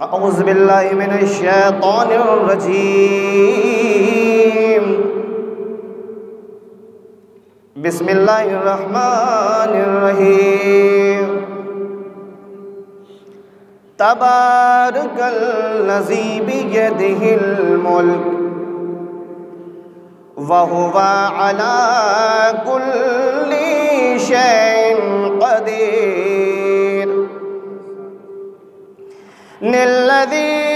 اعوذ باللہ من الشیطان الرجیم بسم اللہ الرحمن الرحیم تبارک الذی بیدہ الملک وہو علی کل شیء قدیر الذی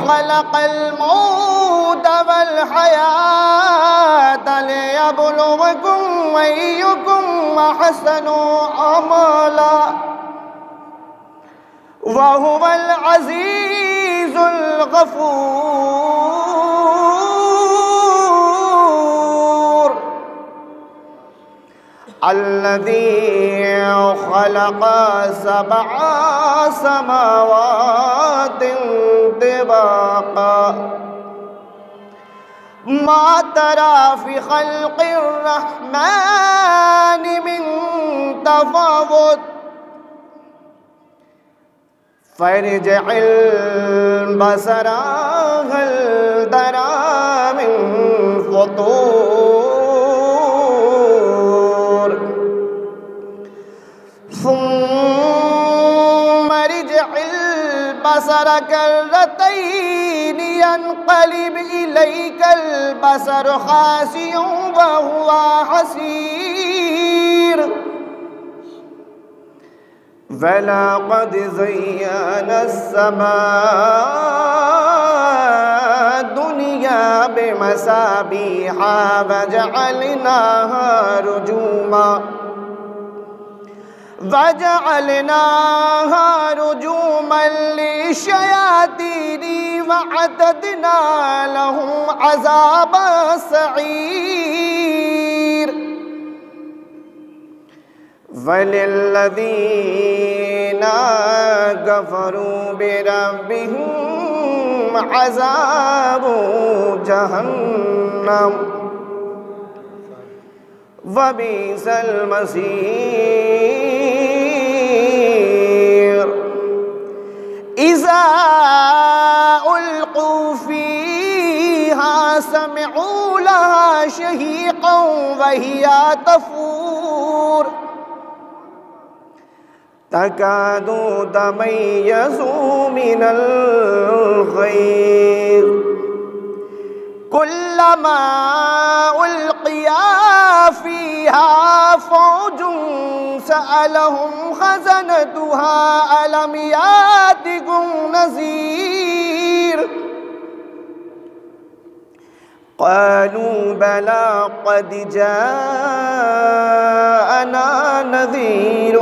خلق الموت والحیاة لیبلوکم ایکم احسن عملا وهو العزیز الغفور الذي خلق 7 سماوات طباقا ما ترى في خلق الرحمن من تفاوت فارجع البصر هل ترى من فطور ثم ارجع البصر كرتين ينقلب إليك البصر خاسئا وهو حسير وَلَقَدْ زَيَّنَا السَّمَاءَ الدُّنْيَا بِمَصَابِيحَ وَجَعَلْنَاهَا رُجُومًا لِلشَّيَاطِينِ وَأَعْتَدْنَا لَهُمْ عَذَابَ السَّعِيرِ وَلِلَّذِينَ كَفَرُوا بِرَبِّهِمْ عَذَابُ جَهَنَّمَ وَبِئْسَ الْمَصِيرُ إِذَا أُلْقُوا فِيهَا سَمِعُوا لَهَا شَهِيقًا وَهِيَ تَفُورُ تكاد تميز من الغيظ كلما ألقي فيها فوج سألهم خزنتها ألم يأتكم نذير قالوا بلى قد جاءنا نذير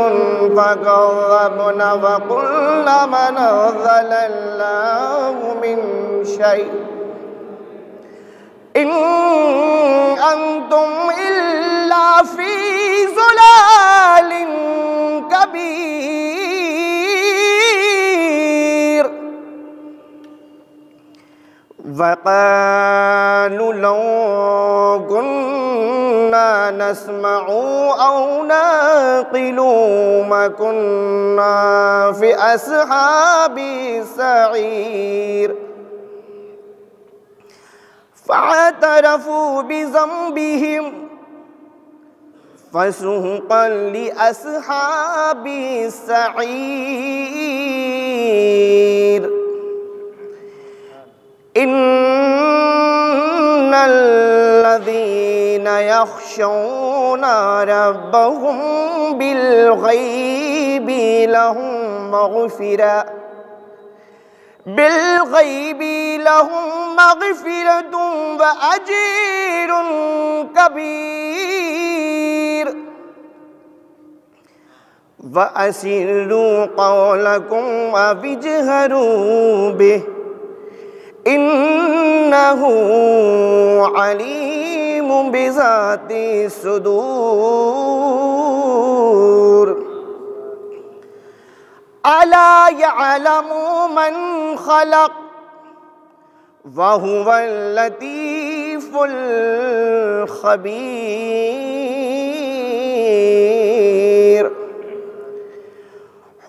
فكذبنا وقلنا ما نزل الله من شيء إن أنتم إلا في ضلال كبير وقالوا لو كنا نسمع أو نعقل ما كنا في أصحاب السعير فاعترفوا بذنبهم فسحقا لأصحاب السعير إن الذين يخشون ربهم بالغيب لهم مغفرة وأجر كبير وأسروا قولكم أو اجهروا به إنه عليم بذات الصدور ألا يعلم من خلق وهو اللطيف الخبير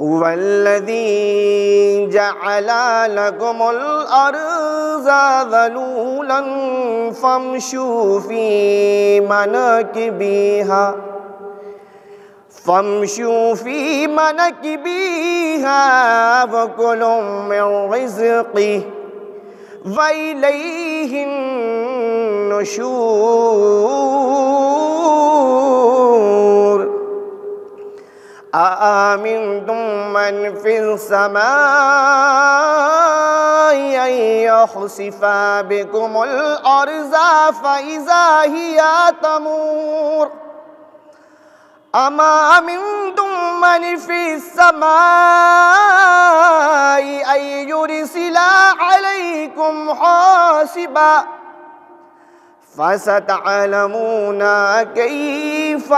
هو الذي جعل لكم الأرض ذلولا فامشوا في مناكبها وكلوا من رزقه وإليه النشور أأمنتم من في السماء أن يخسف بكم الأرض فإذا هي تمور أما أمنتم من في السماء أن يرسل عليكم حاصبا فستعلمون كيف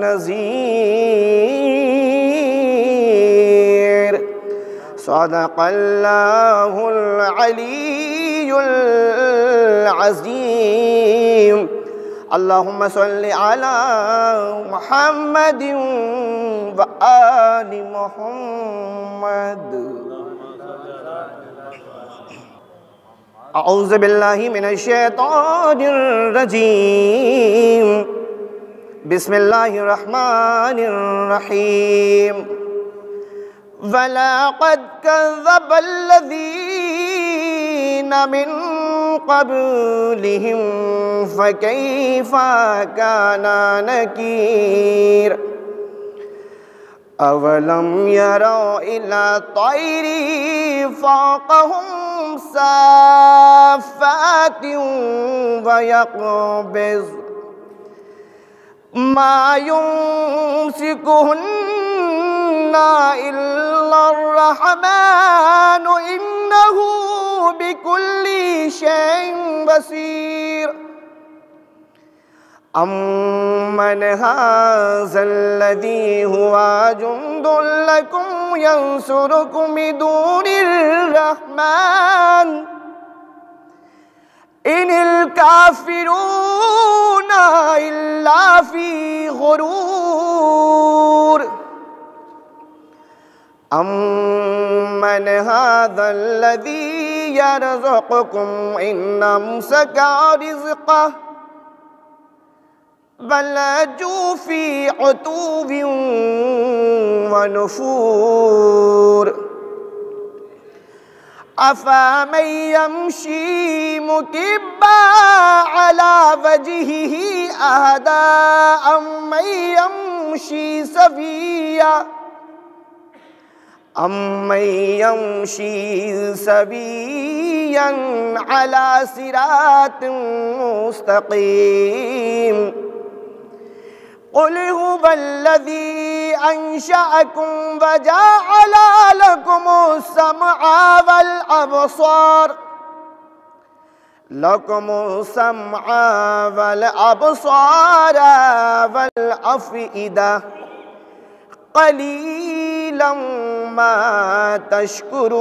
نذير صدق الله العلي العظيم اللهم صل على محمد وآل محمد أعوذ بالله من الشيطان الرجيم بسم الله الرحمن الرحيم ولقد كذب الذين من قبلهم فكيف كان نكير أولم يروا إلى الطير فوقهم صافات ويقبض ما يمسكهن إلا الرحمن إنه بكل شيء بصير أمن هذا الذي هو جند لكم ينصركم من دون الرحمن إن الكافرون إلا في غرور أمن هذا الذي يرزقكم إن أمسك رزقه بل لجوا في عتو ونفور أفمن يمشي مكبا على وجهه أهدى أمن يمشي سويا على صراط مستقيم قل هو الذي أنشأكم وجعل لكم السمع والأبصار والأفئدة قليلا ما تشكرون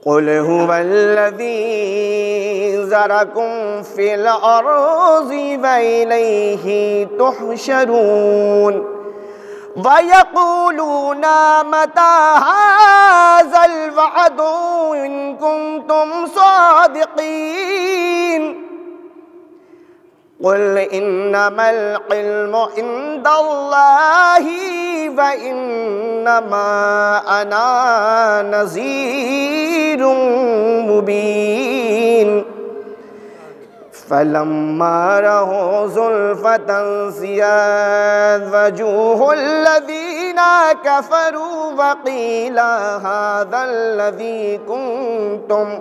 قل هو الذي ذرأكم في الأرض وإليه تحشرون ويقولون متى هذا الوعد إن كنتم صادقين قل إنما العلم عند الله وإنما أنا نذير مبين فلما رأوا زلفة سيئت وجوه الذين كفروا وقيل هذا الذي كنتم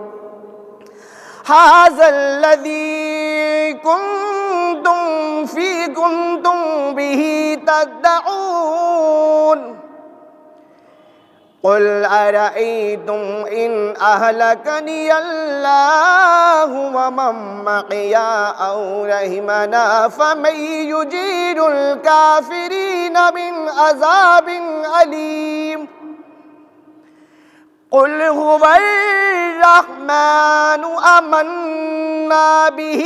به تدعون قل أرأيتم إن أهلكني الله ومن معي أو رحمنا فمن يجير الكافرين من عذاب أليم قل هو الرحمن آمنا به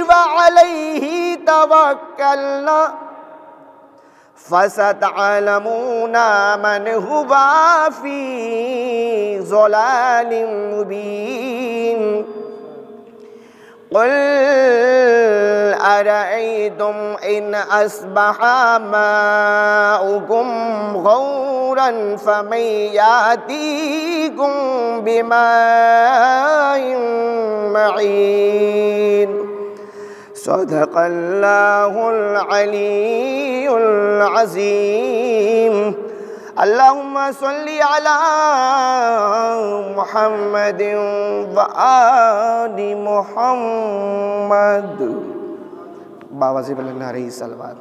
وعليه توكلنا فَسَتَعْلَمُونَ مَنْ هُوَ فِي ضَلَالٍ مُبِينٍ قُلْ أَرَأَيْتُمْ إِنْ أَصْبَحَ مَاؤُكُمْ غَوْرًا فَمَنْ يَأْتِيكُمْ بِمَاءٍ مَعِينٍ صدق اللہ العلی العظیم اللہم صلی علی محمد وآل محمد بابا سے بلند علیہ الصلوات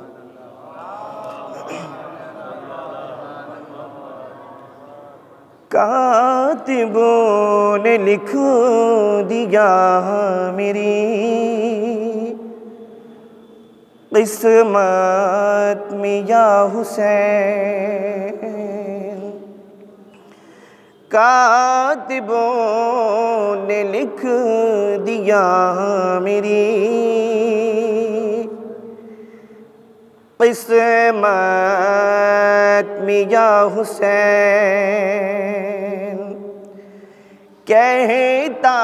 کاتبوں نے لکھ دیا میری قسمت میں یا حسین کاتبوں نے لکھ دیا میری قسمت میں یا حسین کہتا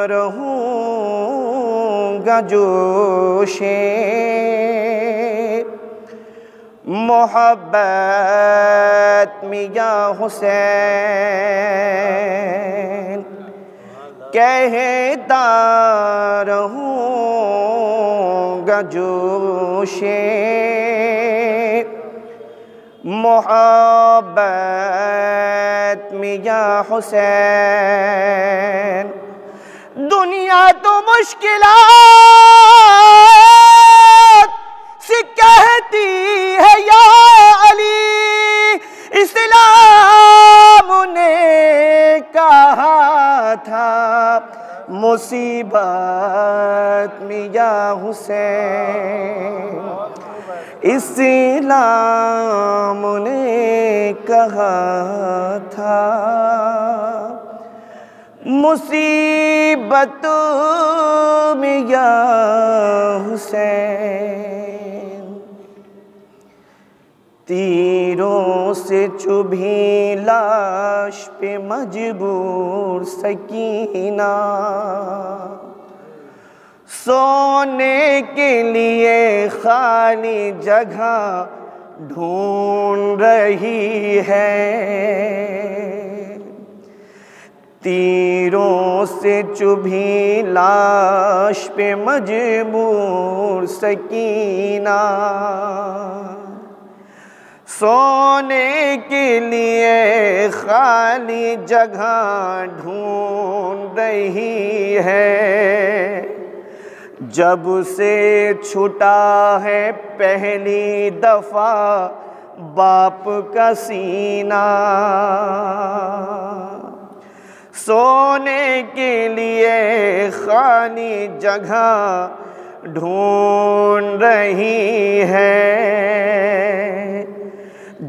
رہوں گا جوش محبت میں یا حسین کہتا رہوں گا جوش محبت میں یا حسین دنیا تو مشکلات سے کہتی ہے یا علی اسلام نے کہا تھا مصیبت میں یا حسین اسلام نے کہا تھا مصیبت میں یا حسین تیروں سے چبھی لاش پہ مجبور سکینہ سونے کے لیے خالی جگہ ڈھونڈ رہی ہے تیروں سے چبھی لاش پہ مجبور سکینہ سونے کے لیے خالی جگہ ڈھونڈ رہی ہے جب سے چھٹا ہے پہلی دفعہ باپ کا سینہ سونے کے لیے خالی جگہ ڈھونڈ رہی ہے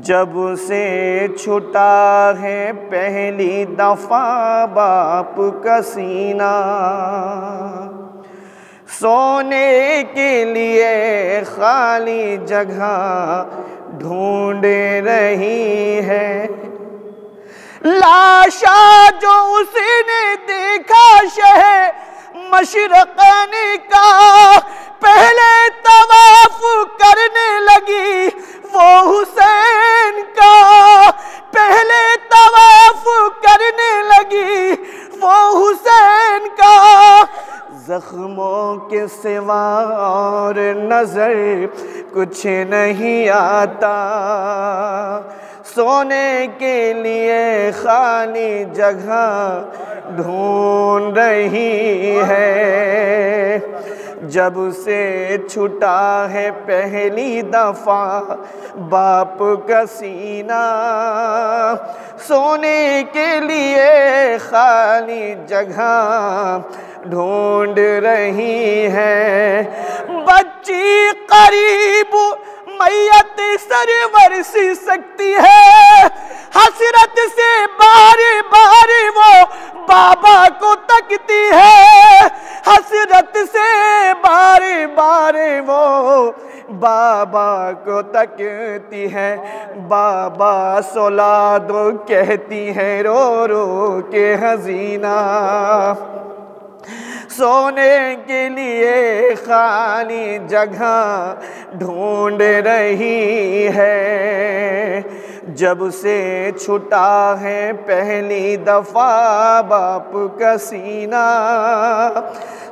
جب سے چھٹا ہے پہلی دفعہ باپ کا سینہ سونے کے لیے خالی جگہ ڈھونڈ رہی ہے لاشا جو اس نے دیکھا شہ مشرقین کا پہلے طواف کرنے لگی وہ حسین کا پہلے طواف کرنے لگی وہ حسین کا زخموں کے سوا اور نظر کچھ نہیں آتا سونے کے لیے خالی جگہ ڈھونڈ رہی ہے جب سے چھٹا ہے پہلی دفعہ باپ کا سینہ سونے کے لیے خالی جگہ ڈھونڈ رہی ہے بچی قریب میت سرور سی سکتی ہے حسرت سے بار بار وہ بابا کو تکتی ہے حسرت سے بار بار وہ بابا کو تکتی ہے، بابا سلا دو کہتی ہے رو رو کے حزینہ، سونے کے لیے خالی جگہ ڈھونڈ رہی ہے، جب سے چھٹا ہے پہلی دفعہ باپ کا سینہ،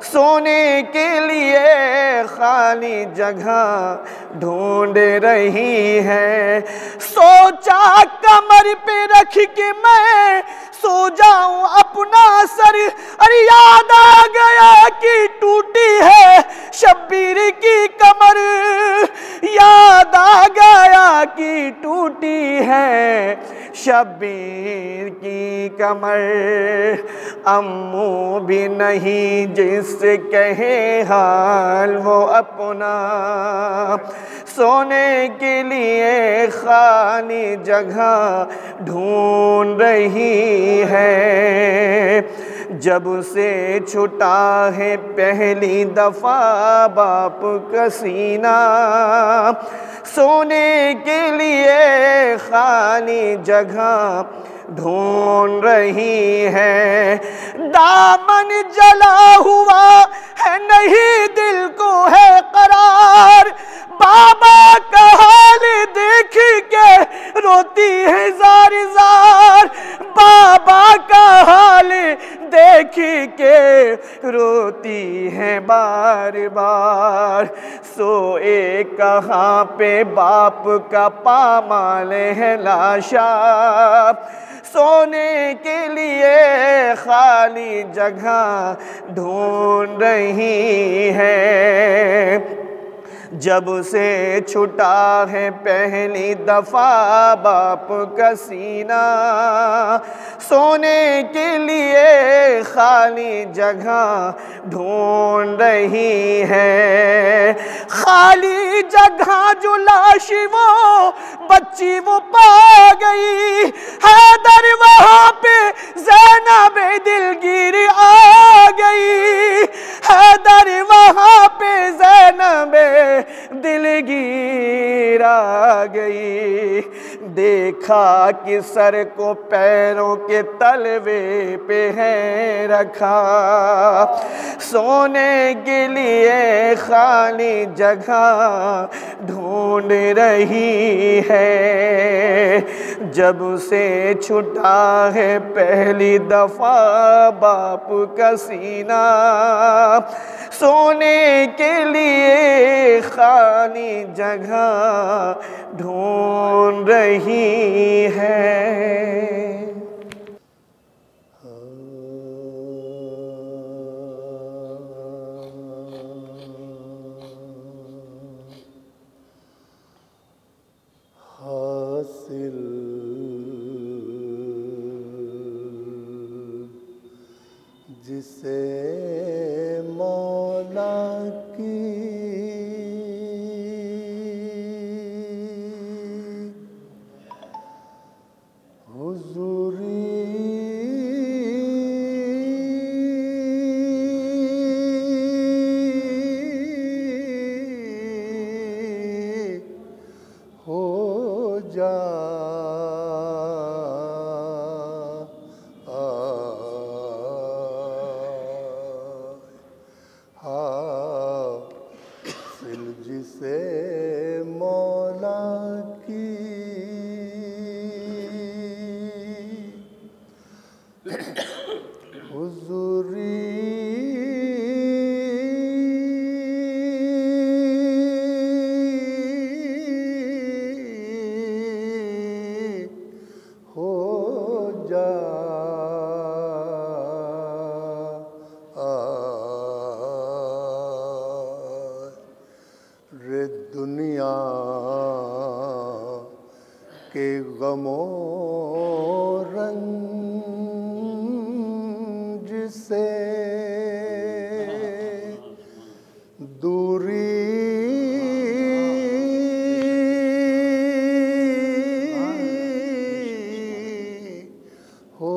سونے کے لیے خالی جگہ ڈھونڈ رہی ہے، سوچا کمر پہ رکھ کے میں سو جاؤں اپنا سر، ارے یاد آ گیا کہ ٹوٹی ہے شبیر کی کمر، یاد آ گیا کہ ٹوٹی ہے شبیر کی کمر، امو بھی نہیں جس سے کہے حال وہ اپنا، سونے کے لیے خالی جگہ ڈھونڈ رہی ہے، جب سے چھٹا ہے پہلی دفعہ باپ کا سینہ، سونے کے لیے خالی جگہ ڈھونڈ رہی ہے، دامن جلا ہوا ہے نہیں دل کو ہے قرار، بابا کا حال دیکھ کے روتی ہے زار زار، بابا کا حال دیکھ کے روتی ہے بار بار، سوئے کہاں پہ باپ کا پامال ہے لاشا، سونے کے لیے خالی جگہ ڈھونڈ رہی ہے، جب سے چھٹا ہے پہلی دفعہ باپ کا سینہ، سونے کے لیے خالی جگہ ڈھونڈ رہی ہے، خالی جگہ جو لاش وہ بچی وہ پا گئی، حیدر وہاں پہ زینب دلگیر آ گئی، حیدر وہاں پہ زینب دلگیر آ گئی، دیکھا کہ سر کو پیروں کے تلوے پہ ہے رکھا، سونے کے لیے خالی جگہ ڈھونڈ رہی ہے، جب سے چھٹا ہے پہلی دفعہ باپ کا سینہ، سونے کے لیے خالی جگہ ڈھونڈ رہی ہے۔ حاصل جسے مولا کی حضوری ہو حاصل جسے مولا کی حضوری ہو رے دنیا کے غم و رنج سے دوری ہو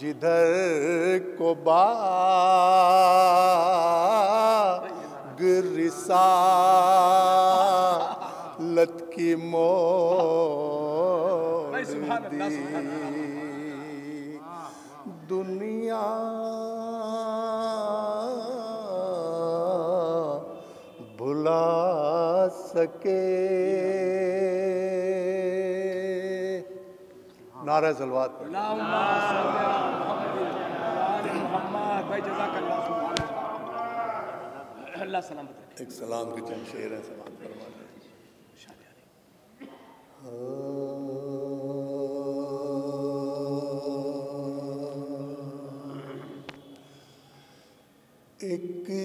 جدھر کو باغ رسالت کی موڑ دی دنیا بھلا سکے. نعرہ صلوات پڑھ. اللہ سلامت رکھے. ایک سلام کے چند شعر ہیں سماعت فرما لیں. ایک کے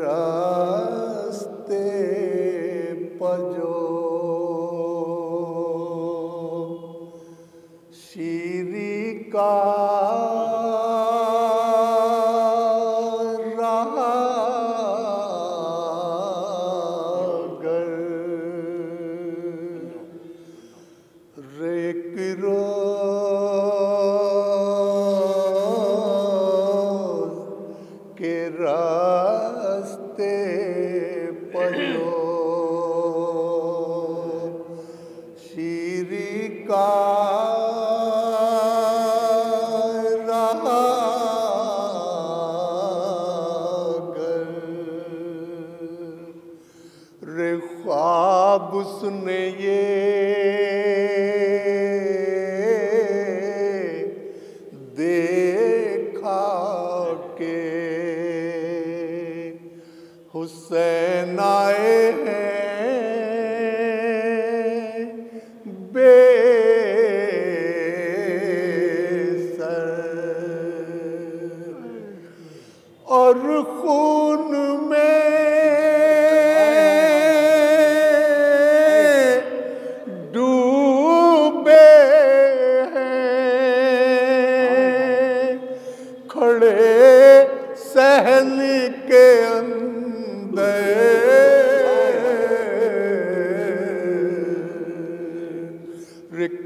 راستے پجو شیری کا خواب اس نے یہ دیکھا کہ حسین آئے ہیں بے سر اور خون میں سہن کے اندر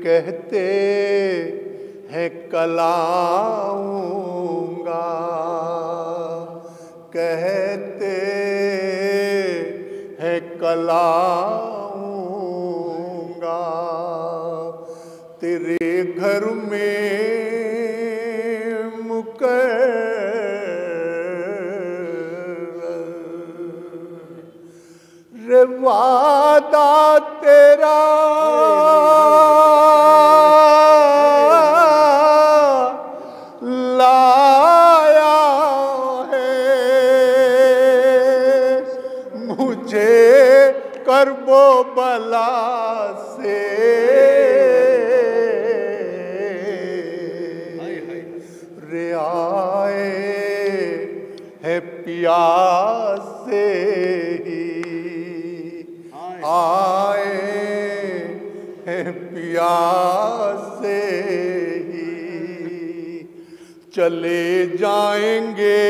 کہتے ہیں کل آؤں گا، کہتے ہیں کل آؤں گا تیرے گھر میں وعدہ تیرا لایا ہے مجھے کرب و بلا سے رہائے ہے پیاسے آئے ہیں پیاسے ہی چلے جائیں گے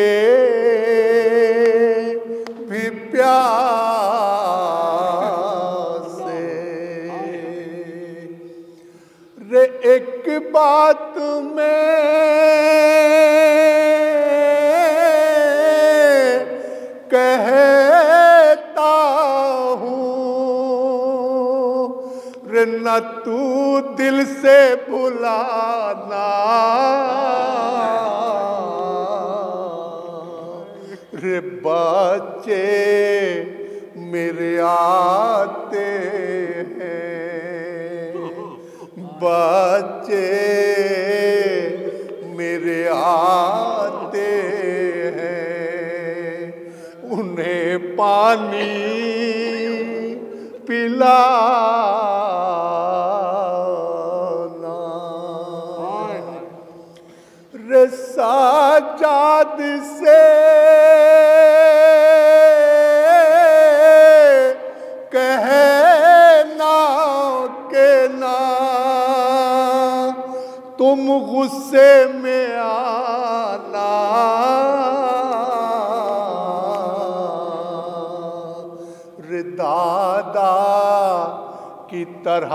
بھی پیاسے. رے ایک بات میں کہتا نہ تو دل سے بھلانا رے بچے میرے آتے ہیں، بچے میرے آتے ہیں انہیں پانی پلا سجاد سے کہنا کہ نہ تم غصے میں آنا دادا کی طرح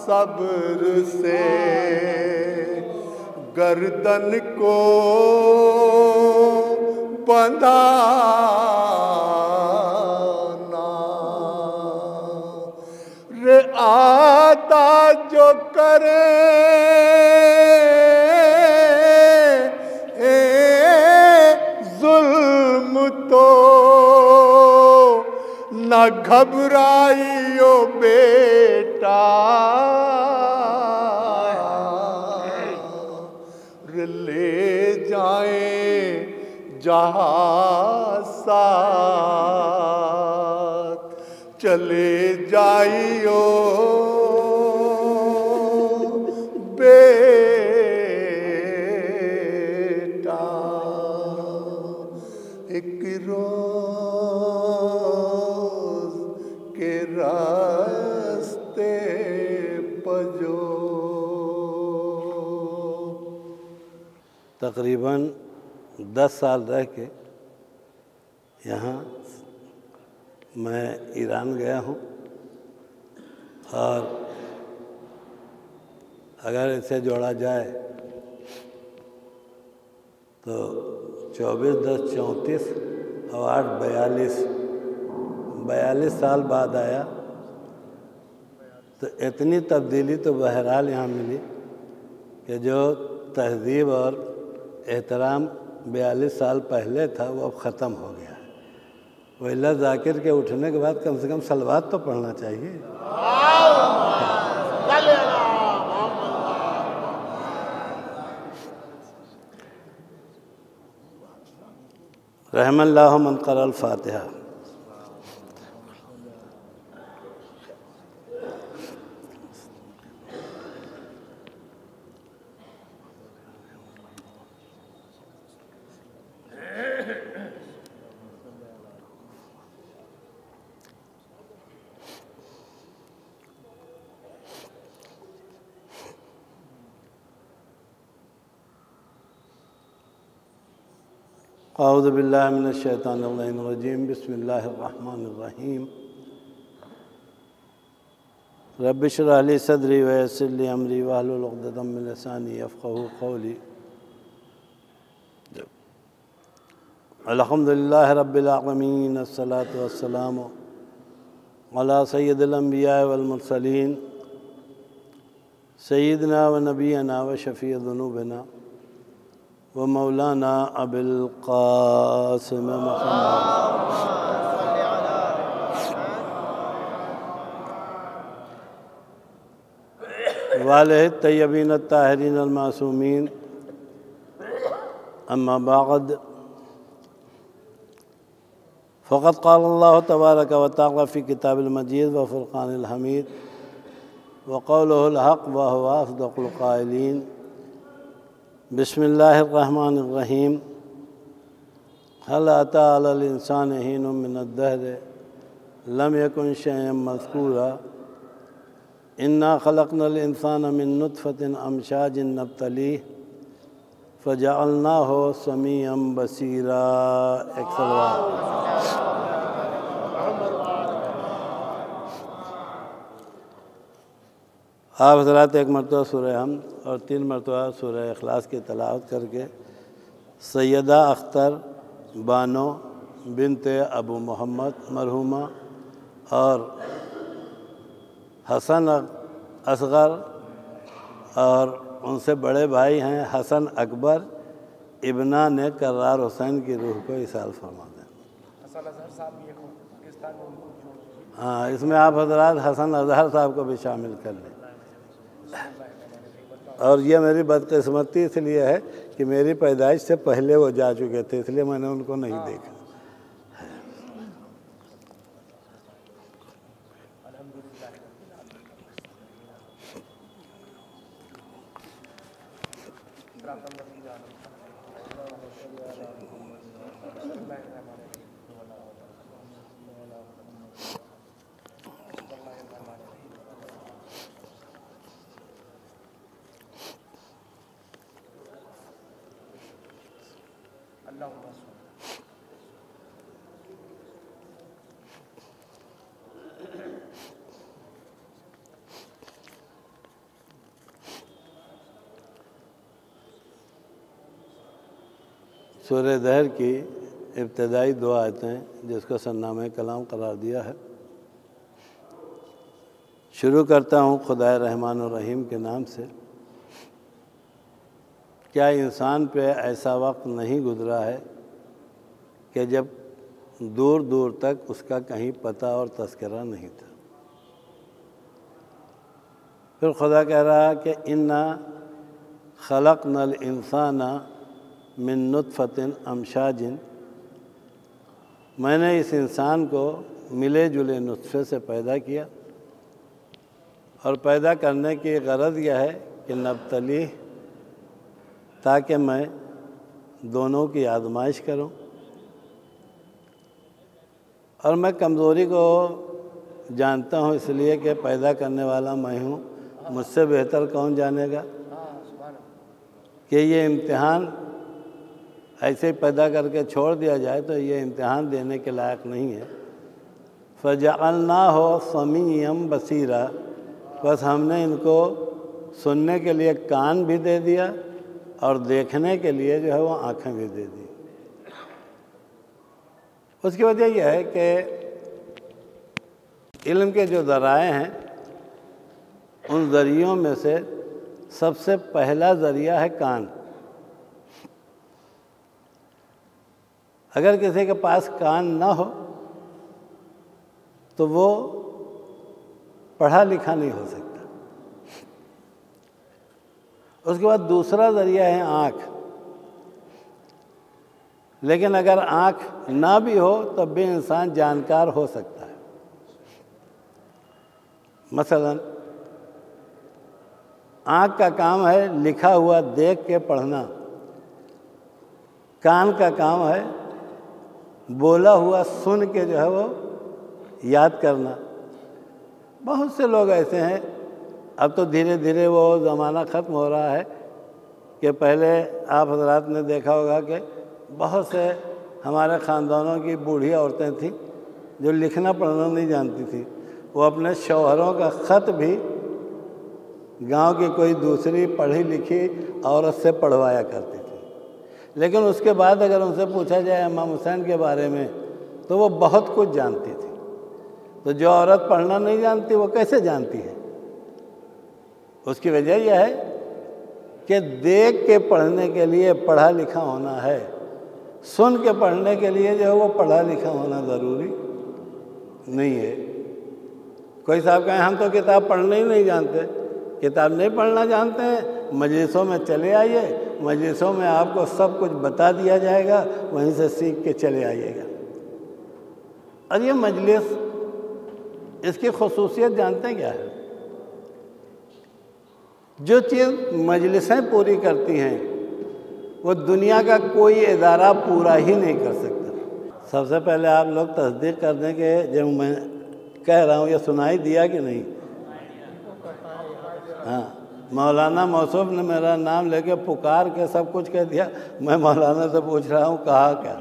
صبر سے گردن کو بندھانا، رعایا جو کرے ظلم تو نہ گھبرائیو بیٹا، لے جائیں جہاں ساتھ چلے جائیو بیٹا، ایک روز کے راستے پجو۔ تقریباً 10 سال رہ کے یہاں میں ایران گیا ہوں، اور اگر اسے جوڑا جائے تو 24/10/34 اور 42 سال بعد آیا، تو اتنی تبدیلی تو بہرحال یہاں ملی کہ جو تہذیب اور احترام 42 سال پہلے تھا وہ اب ختم ہو گیا ہے۔ وہ اللہ ذاکر کے اٹھنے کے بعد کم سے کم صلوات تو پڑھنا چاہیے۔ رحم اللہ من قرأ الفاتحہ۔ اعوذ باللہ من الشیطان الرجیم، بسم اللہ الرحمن الرحیم۔ رب اشرح لی صدری ویسر لی امری واحلل عقدۃ من لسانی یفقہوا قولی۔ الحمدللہ رب العالمین، الصلاۃ والسلام علی سید الانبیاء والمرسلین، سیدنا و نبینا و شفیع ذنوبنا و مولانا ابی القاسم محمد وآلہ الطیبین الطاہرین المعصومین، اما بعد، فقد قال اللہ تبارک و تعالی فی کتاب المجید و فرقان الحمید وقولہ الحق وہو اصدق القائلین۔ بسم اللہ الرحمن الرحیم۔ هل أتى على الإنسان حين من الدهر لم يكن شيئا مذكورا إنا خلقنا الإنسان من نطفة أمشاج نبتليه فجعلناه سميعا بصيرا۔ ایک صلوات۔ آپ حضرات ایک مرتبہ سورہ حمد اور 3 مرتبہ سورہ اخلاص کی تلاوت کر کے سیدہ اختر بانو بنت ابو محمد مرحومہ اور حسن اصغر اور ان سے بڑے بھائی ہیں حسن اکبر ابنہ نے کرار حسین کی روح کو اصال فرما دیں۔ ہاں، اس میں آپ حضرات حسن اظہر صاحب کو بھی شامل کر لیں۔ اور یہ میری بدقسمتی اس لیے ہے کہ میری پیدائش سے پہلے وہ جا چکے تھے، اس لیے میں نے ان کو نہیں دیکھا۔ سورہ دہر کی ابتدائی 2 آیتیں جس کو سرنامہ کلام قرار دیا ہے۔ شروع کرتا ہوں خدائے رحمان الرحیم کے نام سے۔ کیا انسان پہ ایسا وقت نہیں گزرا ہے کہ جب دور دور تک اس کا کہیں پتہ اور تذکرہ نہیں تھا؟ پھر خدا کہہ رہا کہ انا خلقنا الانسان من نطفۃ امشاج، میں نے اس انسان کو ملے جلے نطفے سے پیدا کیا، اور پیدا کرنے کی غرض یہ ہے کہ نبتلی، تاکہ میں دونوں کی آزمائش کروں، اور میں کمزوری کو جانتا ہوں اس لیے کہ پیدا کرنے والا میں ہوں، مجھ سے بہتر کون جانے گا کہ یہ امتحان ایسے ہی پیدا کر کے چھوڑ دیا جائے تو یہ امتحان دینے کے لائق نہیں ہے۔ فَجَعَلْنَاهُ سَمِيعًا بَصِيرًا، بس ہم نے ان کو سننے کے لیے کان بھی دے دیا اور دیکھنے کے لیے جو ہے وہ آنکھیں بھی دے دی۔ اس کی وجہ یہ ہے کہ علم کے جو ذرائع ہیں ان ذریعوں میں سے سب سے پہلا ذریعہ ہے کان۔ اگر کسی کے پاس کان نہ ہو تو وہ پڑھا لکھا نہیں ہو سکتا۔ اس کے بعد دوسرا ذریعہ ہے آنکھ، لیکن اگر آنکھ نہ بھی ہو تب بھی انسان جانکار ہو سکتا ہے۔ مثلا آنکھ کا کام ہے لکھا ہوا دیکھ کے پڑھنا، کان کا کام ہے بولا ہوا سن کے جو ہے وہ یاد کرنا۔ بہت سے لوگ ایسے ہیں، اب تو دھیرے دھیرے وہ زمانہ ختم ہو رہا ہے کہ پہلے آپ حضرات نے دیکھا ہوگا کہ بہت سے ہمارے خاندانوں کی بوڑھی عورتیں تھیں جو لکھنا پڑھنا نہیں جانتی تھیں، وہ اپنے شوہروں کا خط بھی گاؤں کی کوئی دوسری پڑھی لکھی عورت سے پڑھوایا کرتی تھی۔ لیکن اس کے بعد اگر ان سے پوچھا جائے امام حسین کے بارے میں تو وہ بہت کچھ جانتی تھی۔ تو جو عورت پڑھنا نہیں جانتی وہ کیسے جانتی ہے؟ اس کی وجہ یہ ہے کہ دیکھ کے پڑھنے کے لیے پڑھا لکھا ہونا ہے، سن کے پڑھنے کے لیے جو ہے وہ پڑھا لکھا ہونا ضروری نہیں ہے۔ کوئی صاحب کہیں ہم تو کتاب پڑھنا ہی نہیں جانتے، کتاب نہیں پڑھنا جانتے ہیں، مجلسوں میں چلے آئیے، مجلسوں میں آپ کو سب کچھ بتا دیا جائے گا، وہیں سے سیکھ کے چلے آئیے گا۔ اور یہ مجلس، اس کی خصوصیت جانتے ہیں کیا ہے؟ جو چیز مجلسیں پوری کرتی ہیں وہ دنیا کا کوئی ادارہ پورا ہی نہیں کر سکتا۔ سب سے پہلے آپ لوگ تصدیق کر دیں کہ جب میں کہہ رہا ہوں یہ سنائی دیا کہ نہیں؟ ہاں، مولانا موصوف نے میرا نام لے کے پکار کے سب کچھ کہہ دیا، میں مولانا سے پوچھ رہا ہوں کہا کیا؟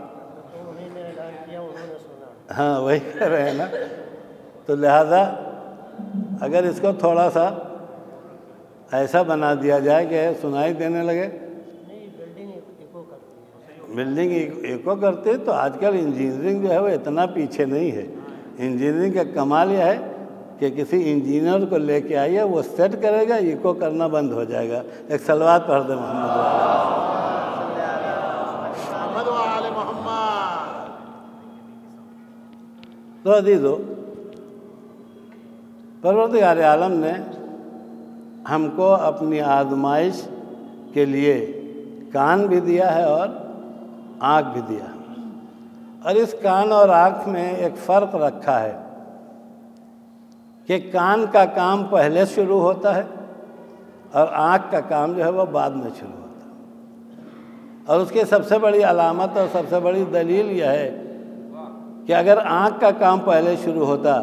ہاں وہی کہہ رہے ہیں نا۔ تو لہذا اگر اس کو تھوڑا سا ایسا بنا دیا جائے کہ سنائی دینے لگے، بلڈنگ ایکو کرتے، تو آج کل انجینئرنگ جو ہے وہ اتنا پیچھے نہیں ہے۔ انجینئرنگ کا کمال یہ ہے کہ کسی انجینئر کو لے کے آئیے، وہ سیٹ کرے گا، ایکو کرنا بند ہو جائے گا۔ ایک صلوات پڑھ دیں محمد۔ تو عزیزو، پروردگار عالم نے ہم کو اپنی آزمائش کے لیے کان بھی دیا ہے اور آنکھ بھی دیا ہے، اور اس کان اور آنکھ میں ایک فرق رکھا ہے کہ کان کا کام پہلے شروع ہوتا ہے اور آنکھ کا کام جو ہے وہ بعد میں شروع ہوتا ہے۔ اور اس کی سب سے بڑی علامت اور سب سے بڑی دلیل یہ ہے کہ اگر آنکھ کا کام پہلے شروع ہوتا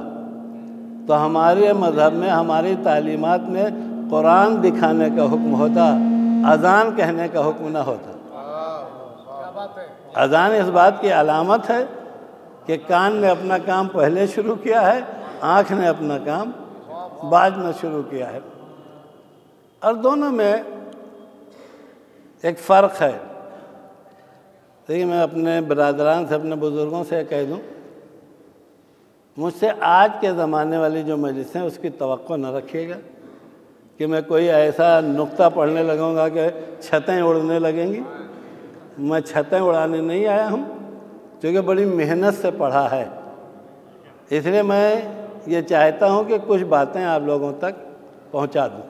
تو ہمارے مذہب میں، ہماری تعلیمات میں قرآن دکھانے کا حکم ہوتا، اذان کہنے کا حکم نہ ہوتا۔ اذان اس بات کی علامت ہے کہ کان نے اپنا کام پہلے شروع کیا ہے، آنکھ نے اپنا کام بعد میں شروع کیا ہے۔ اور دونوں میں ایک فرق ہے۔ دیکھیے میں اپنے برادران سے اپنے بزرگوں سے کہہ دوں، مجھ سے آج کے زمانے والی جو مجلسیں اس کی توقع نہ رکھیے گا کہ میں کوئی ایسا نقطہ پڑھنے لگوں گا کہ چھتیں اڑنے لگیں گی۔ میں چھتیں اڑانے نہیں آیا ہوں، کیونکہ بڑی محنت سے پڑھا ہے، اس لیے میں یہ چاہتا ہوں کہ کچھ باتیں آپ لوگوں تک پہنچا دوں۔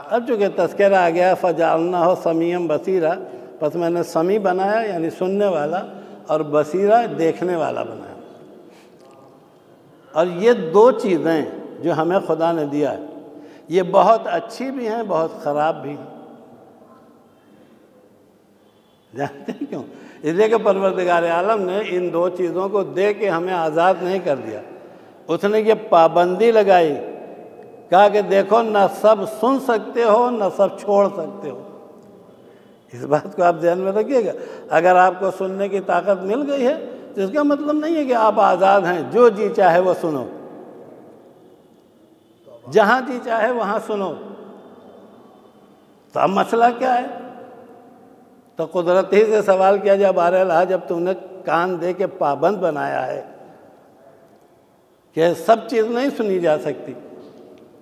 اب چونکہ تذکرہ آ گیا فجعلناہ سمیعا بصیرا، پس میں نے سمیع بنایا یعنی سننے والا، اور بصیرہ دیکھنے والا بنایا۔ اور یہ دو چیزیں جو ہمیں خدا نے دیا ہے یہ بہت اچھی بھی ہیں بہت خراب بھی ہیں۔ جانتے ہیں کیوں؟ اس لیے کہ پروردگار عالم نے ان دو چیزوں کو دے کے ہمیں آزاد نہیں کر دیا، اس نے یہ پابندی لگائی، کہا کہ دیکھو نہ سب سن سکتے ہو نہ سب چھوڑ سکتے ہو۔ اس بات کو آپ ذہن میں رکھیے گا۔ اگر آپ کو سننے کی طاقت مل گئی ہے تو اس کا مطلب نہیں ہے کہ آپ آزاد ہیں، جو جی چاہے وہ سنو، جہاں جی چاہے وہاں سنو۔ تو اب مسئلہ کیا ہے؟ تو قدرت ہی سے سوال کیا جا بہرحال جب تم نے کان دے کے پابند بنایا ہے کہ سب چیز نہیں سنی جا سکتی،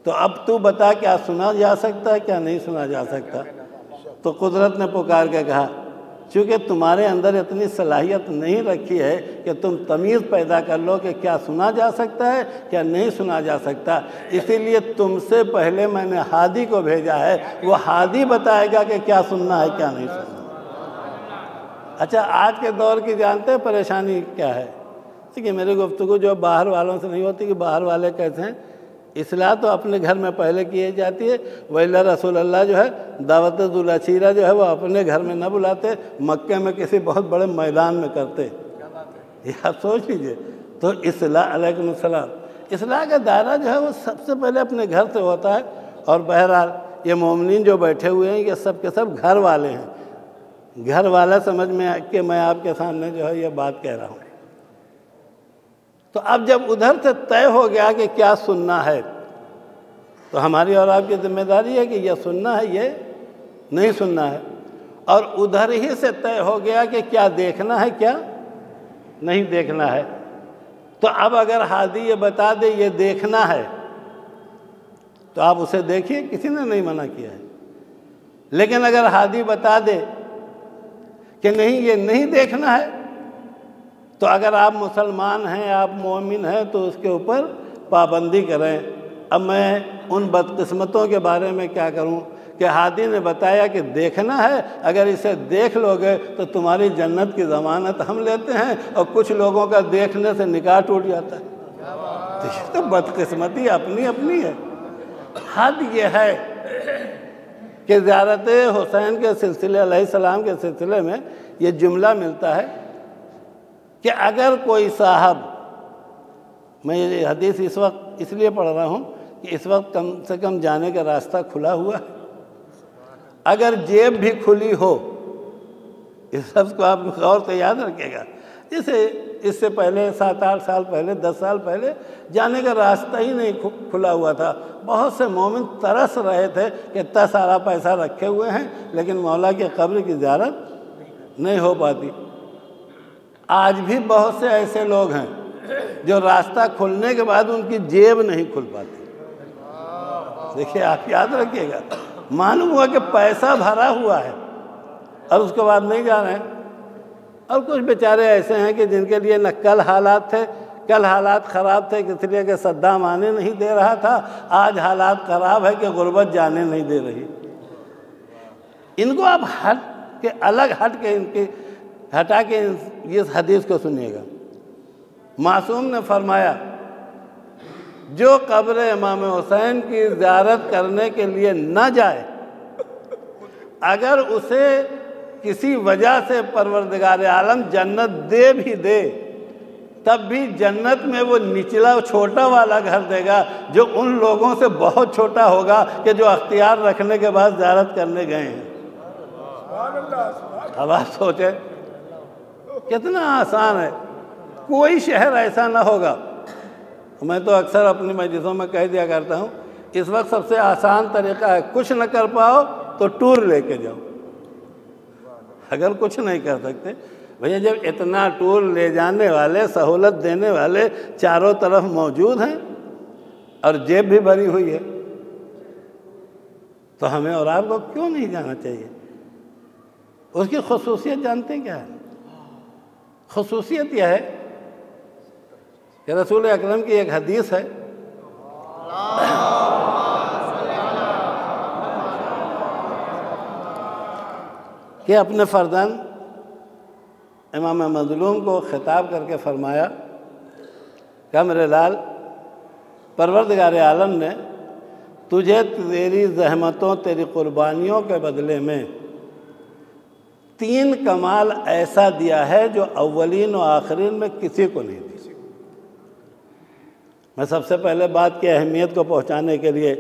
تو اب تو بتا کیا سنا جا سکتا ہے کیا نہیں سنا جا سکتا؟ تو قدرت نے پکار کے کہا چونکہ تمہارے اندر اتنی صلاحیت نہیں رکھی ہے کہ تم تمیز پیدا کر لو کہ کیا سنا جا سکتا ہے کیا نہیں سنا جا سکتا، اسی لیے تم سے پہلے میں نے ہادی کو بھیجا ہے، وہ ہادی بتائے گا کہ کیا سننا ہے کیا نہیں سننا۔ اچھا آج کے دور کی جانتے ہیں پریشانی کیا ہے؟ کہ میری گفتگو جو باہر والوں سے نہیں ہوتی کہ باہر والے کہتے ہیں اصلاح تو اپنے گھر میں پہلے کی جاتی ہے، وَإِلَّا رسول اللہ جو ہے دعوت ذوالعشیرہ جو ہے وہ اپنے گھر میں نہ بلاتے، مکے میں کسی بہت بڑے میدان میں کرتے۔ یہ آپ سوچ لیجئے۔ تو اصلاح علیکم السلام، اصلاح کا دائرہ جو ہے وہ سب سے پہلے اپنے گھر سے ہوتا ہے، اور بہرحال یہ مومنین جو بیٹھے ہوئے ہیں یہ سب کے سب گھر والے ہیں، گھر والا سمجھ میں کہ میں آپ کے سامنے جو ہے یہ بات کہہ رہا ہوں۔ تو اب جب ادھر سے طے ہو گیا کہ کیا سننا ہے تو ہماری اور آپ کی ذمہ داری ہے کہ یہ سننا ہے یہ نہیں سننا ہے، اور ادھر ہی سے طے ہو گیا کہ کیا دیکھنا ہے کیا نہیں دیکھنا ہے۔ تو اب اگر ہادی یہ بتا دے یہ دیکھنا ہے تو آپ اسے دیکھیے، کسی نے نہیں منع کیا ہے، لیکن اگر ہادی بتا دے کہ نہیں یہ نہیں دیکھنا ہے تو اگر آپ مسلمان ہیں آپ مومن ہیں تو اس کے اوپر پابندی کریں۔ اب میں ان بدقسمتوں کے بارے میں کیا کروں کہ ہادی نے بتایا کہ دیکھنا ہے، اگر اسے دیکھ لو گے تو تمہاری جنت کی ضمانت ہم لیتے ہیں، اور کچھ لوگوں کا دیکھنے سے نکاح ٹوٹ جاتا ہے۔ تو بدقسمتی اپنی اپنی ہے۔ حد یہ ہے کہ زیارت حسین کے سلسلے علیہ السلام کے سلسلے میں یہ جملہ ملتا ہے کہ اگر کوئی صاحب، میں یہ حدیث اس وقت اس لیے پڑھ رہا ہوں کہ اس وقت کم سے کم جانے کا راستہ کھلا ہوا ہے، اگر جیب بھی کھلی ہو، اس سب کو آپ غور سے یاد رکھیے گا، جیسے اس سے پہلے 7-8 سال پہلے 10 سال پہلے جانے کا راستہ ہی نہیں کھلا ہوا تھا، بہت سے مومن ترس رہے تھے کہ اتنا سارا پیسہ رکھے ہوئے ہیں لیکن مولا کی قبر کی زیارت نہیں ہو پاتی۔ آج بھی بہت سے ایسے لوگ ہیں جو راستہ کھلنے کے بعد ان کی جیب نہیں کھل پاتی۔ دیکھیے آپ یاد رکھیے گا، معلوم ہوا کہ پیسہ بھرا ہوا ہے اور اس کے بعد نہیں جا رہے ہیں۔ اور کچھ بیچارے ایسے ہیں کہ جن کے لیے نہ کل حالات تھے، کل حالات خراب تھے اس لیے کہ صدام آنے نہیں دے رہا تھا، آج حالات خراب ہے کہ غربت جانے نہیں دے رہی۔ ان کو آپ ہٹ کے الگ ہٹ کے ان کی ہٹا کے اس حدیث کو سنیے گا۔ معصوم نے فرمایا جو قبر امام حسین کی زیارت کرنے کے لیے نہ جائے، اگر اسے کسی وجہ سے پروردگار عالم جنت دے بھی دے تب بھی جنت میں وہ نچلا چھوٹا والا گھر دے گا جو ان لوگوں سے بہت چھوٹا ہوگا کہ جو اختیار رکھنے کے بعد زیارت کرنے گئے ہیں۔ اب آپ سوچیں کتنا آسان ہے، کوئی شہر ایسا نہ ہوگا۔ میں تو اکثر اپنی مجلسوں میں کہہ دیا کرتا ہوں اس وقت سب سے آسان طریقہ ہے، کچھ نہ کر پاؤ تو ٹور لے کے جاؤ۔ اگر کچھ نہیں کر سکتے بھیا، جب اتنا ٹول لے جانے والے، سہولت دینے والے چاروں طرف موجود ہیں اور جیب بھی بھری ہوئی ہے، تو ہمیں اور آپ کو کیوں نہیں جانا چاہیے؟ اس کی خصوصیت جانتے ہیں کیا ہے؟ خصوصیت یہ ہے کہ رسول اکرم کی ایک حدیث ہے، کہ اپنے فرزند امام مظلوم کو خطاب کر کے فرمایا کہ میرے لال، پروردگار عالم نے تجھے تیری زحمتوں، تیری قربانیوں کے بدلے میں 3 کمال ایسا دیا ہے جو اولین و آخرین میں کسی کو نہیں دی۔ میں سب سے پہلے بات کی اہمیت کو پہنچانے کے لیے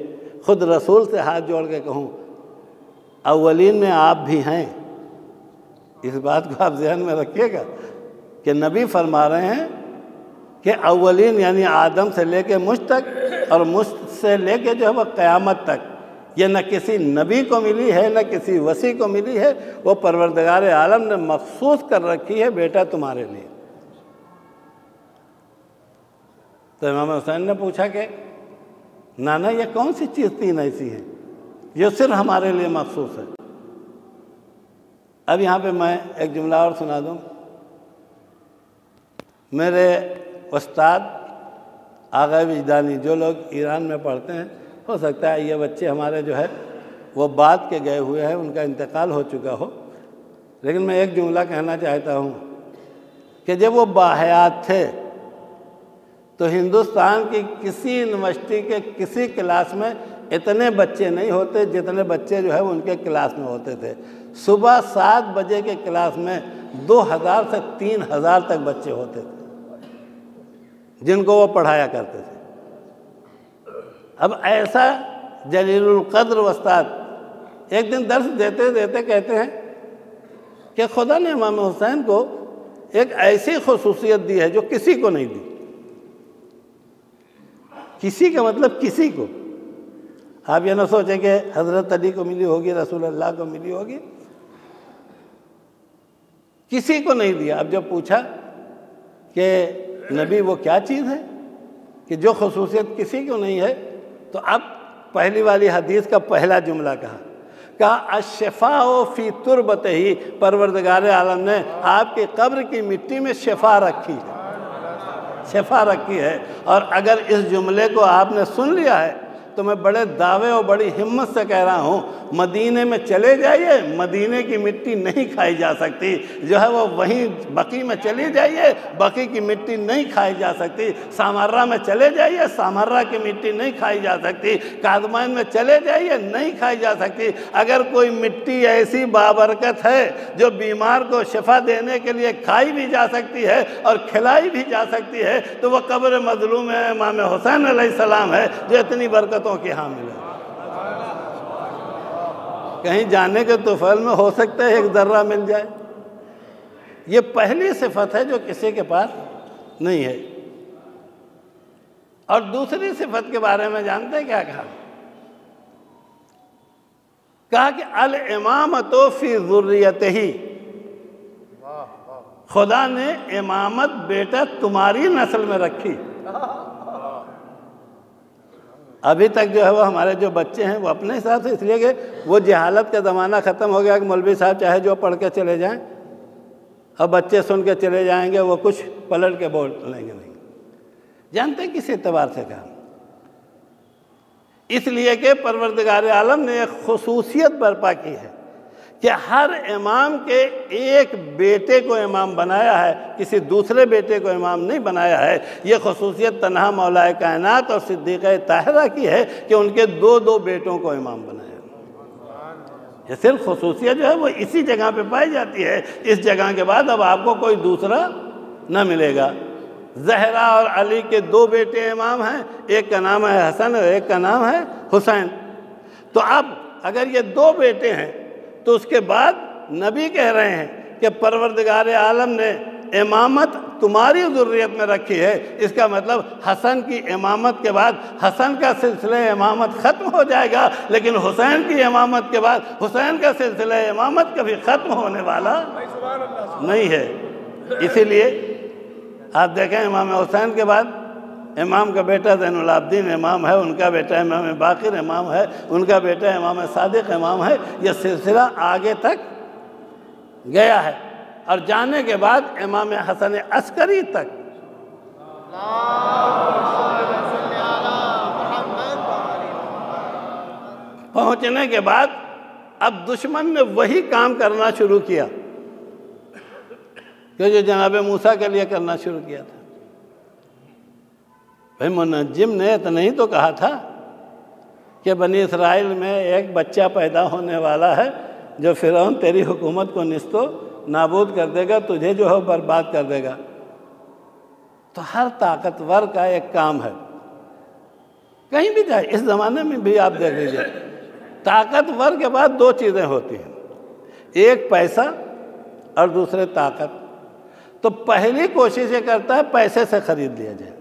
خود رسول سے ہاتھ جوڑ کے کہوں، اولین میں آپ بھی ہیں۔ اس بات کو آپ ذہن میں رکھیے گا کہ نبی فرما رہے ہیں کہ اولین یعنی آدم سے لے کے مجھ تک، اور مجھ سے لے کے جو ہے وہ قیامت تک، یہ نہ کسی نبی کو ملی ہے نہ کسی وصی کو ملی ہے، وہ پروردگار عالم نے مخصوص کر رکھی ہے بیٹا تمہارے لیے۔ تو امام حسین نے پوچھا کہ نانا یہ کون سی چیز 3 ایسی ہیں جو صرف ہمارے لیے مخصوص ہے؟ اب یہاں پہ میں ایک جملہ اور سنا دوں۔ میرے استاد آغا وجدانی، جو لوگ ایران میں پڑھتے ہیں، ہو سکتا ہے یہ بچے ہمارے جو ہے وہ بعد کے گئے ہوئے ہیں، ان کا انتقال ہو چکا ہو، لیکن میں ایک جملہ کہنا چاہتا ہوں کہ جب وہ باحیات تھے تو ہندوستان کی کسی یونیورسٹی کے کسی کلاس میں اتنے بچے نہیں ہوتے جتنے بچے جو ہے ان کے کلاس میں ہوتے تھے۔ صبح 7 بجے کے کلاس میں 2000 سے 3000 تک بچے ہوتے تھے جن کو وہ پڑھایا کرتے تھے۔ اب ایسا جلیل القدر استاد ایک دن درس دیتے دیتے کہتے ہیں کہ خدا نے امام حسین کو ایک ایسی خصوصیت دی ہے جو کسی کو نہیں دی۔ کسی کا مطلب کسی کو، آپ یہ نہ سوچیں کہ حضرت علی کو ملی ہوگی، رسول اللہ کو ملی ہوگی، کسی کو نہیں دیا۔ اب جب پوچھا کہ نبی وہ کیا چیز ہے کہ جو خصوصیت کسی کو نہیں ہے، تو اب پہلی والی حدیث کا پہلا جملہ کہا الشفاء فی تربتہ، پروردگار عالم نے آپ کی قبر کی مٹی میں شفا رکھی ہے، شفا رکھی ہے۔ اور اگر اس جملے کو آپ نے سن لیا ہے تو میں بڑے دعوے اور بڑی ہمت سے کہہ رہا ہوں، مدینے میں چلے جائیے، مدینے کی مٹی نہیں کھائی جا سکتی، جو ہے وہ وہیں بقی میں چلی جائیے، بقی کی مٹی نہیں کھائی جا سکتی، سامرہ میں چلے جائیے، سامرہ کی مٹی نہیں کھائی جا سکتی، کاظمین میں چلے جائیے، نہیں کھائی جا سکتی۔ اگر کوئی مٹی ایسی بابرکت ہے جو بیمار کو شفا دینے کے لیے کھائی بھی جا سکتی ہے اور کھلائی بھی جا سکتی ہے تو وہ قبر مظلوم امام حسین علیہ السلام ہے جو اتنی برکتوں کی حامل ہے۔ کہیں جانے کے طفیل میں ہو سکتا ہے ایک ذرہ مل جائے۔ یہ پہلی صفت ہے جو کسی کے پاس نہیں ہے۔ اور دوسری صفت کے بارے میں جانتے ہیں کیا کہا؟ کہا کہ الامامۃ فی ذریتہ، خدا نے امامت بیٹا تمہاری نسل میں رکھی۔ ابھی تک جو ہے وہ ہمارے جو بچے ہیں وہ اپنے حساب سے، اس لیے کہ وہ جہالت کا زمانہ ختم ہو گیا کہ مولوی صاحب چاہے جو پڑھ کے چلے جائیں، اب بچے سن کے چلے جائیں گے، وہ کچھ پلٹ کے بول لیں گے نہیں۔ جانتے کس اعتبار سے کہا؟ اس لیے کہ پروردگار عالم نے ایک خصوصیت برپا کی ہے کہ ہر امام کے ایک بیٹے کو امام بنایا ہے، کسی دوسرے بیٹے کو امام نہیں بنایا ہے۔ یہ خصوصیت تنہا مولا کائنات اور صدیقہ طاہرہ کی ہے کہ ان کے 2 بیٹوں کو امام بنایا۔ یہ صرف خصوصیت جو ہے وہ اسی جگہ پہ پائی جاتی ہے، اس جگہ کے بعد اب آپ کو کوئی دوسرا نہ ملے گا۔ زہرا اور علی کے 2 بیٹے امام ہیں، ایک کا نام ہے حسن اور ایک کا نام ہے حسین۔ تو اب اگر یہ 2 بیٹے ہیں تو اس کے بعد نبی کہہ رہے ہیں کہ پروردگار عالم نے امامت تمہاری ذریت میں رکھی ہے، اس کا مطلب حسن کی امامت کے بعد حسن کا سلسلہ امامت ختم ہو جائے گا، لیکن حسین کی امامت کے بعد حسین کا سلسلہ امامت کبھی ختم ہونے والا نہیں ہے۔ اسی لیے آپ دیکھیں امام حسین کے بعد امام کا بیٹا زین العابدین امام ہے، ان کا بیٹا امام باقر امام ہے، ان کا بیٹا امام صادق امام ہے۔ یہ سلسلہ آگے تک گیا ہے، اور جانے کے بعد امام حسن عسکری تک پہنچنے کے بعد اب دشمن نے وہی کام کرنا شروع کیا کہ جو جناب موسیٰ کے لیے کرنا شروع کیا تھا۔ بھائی منجم نے اتنا ہی تو کہا تھا کہ بنی اسرائیل میں ایک بچہ پیدا ہونے والا ہے جو فرعون تیری حکومت کو نیست و نابود کر دے گا، تجھے جو ہے برباد کر دے گا۔ تو ہر طاقتور کا ایک کام ہے، کہیں بھی جائے، اس زمانے میں بھی آپ دیکھ لیجیے، طاقتور کے بعد دو چیزیں ہوتی ہیں، ایک پیسہ اور دوسرے طاقت۔ تو پہلی کوشش یہ کرتا ہے پیسے سے خرید لیا جائے،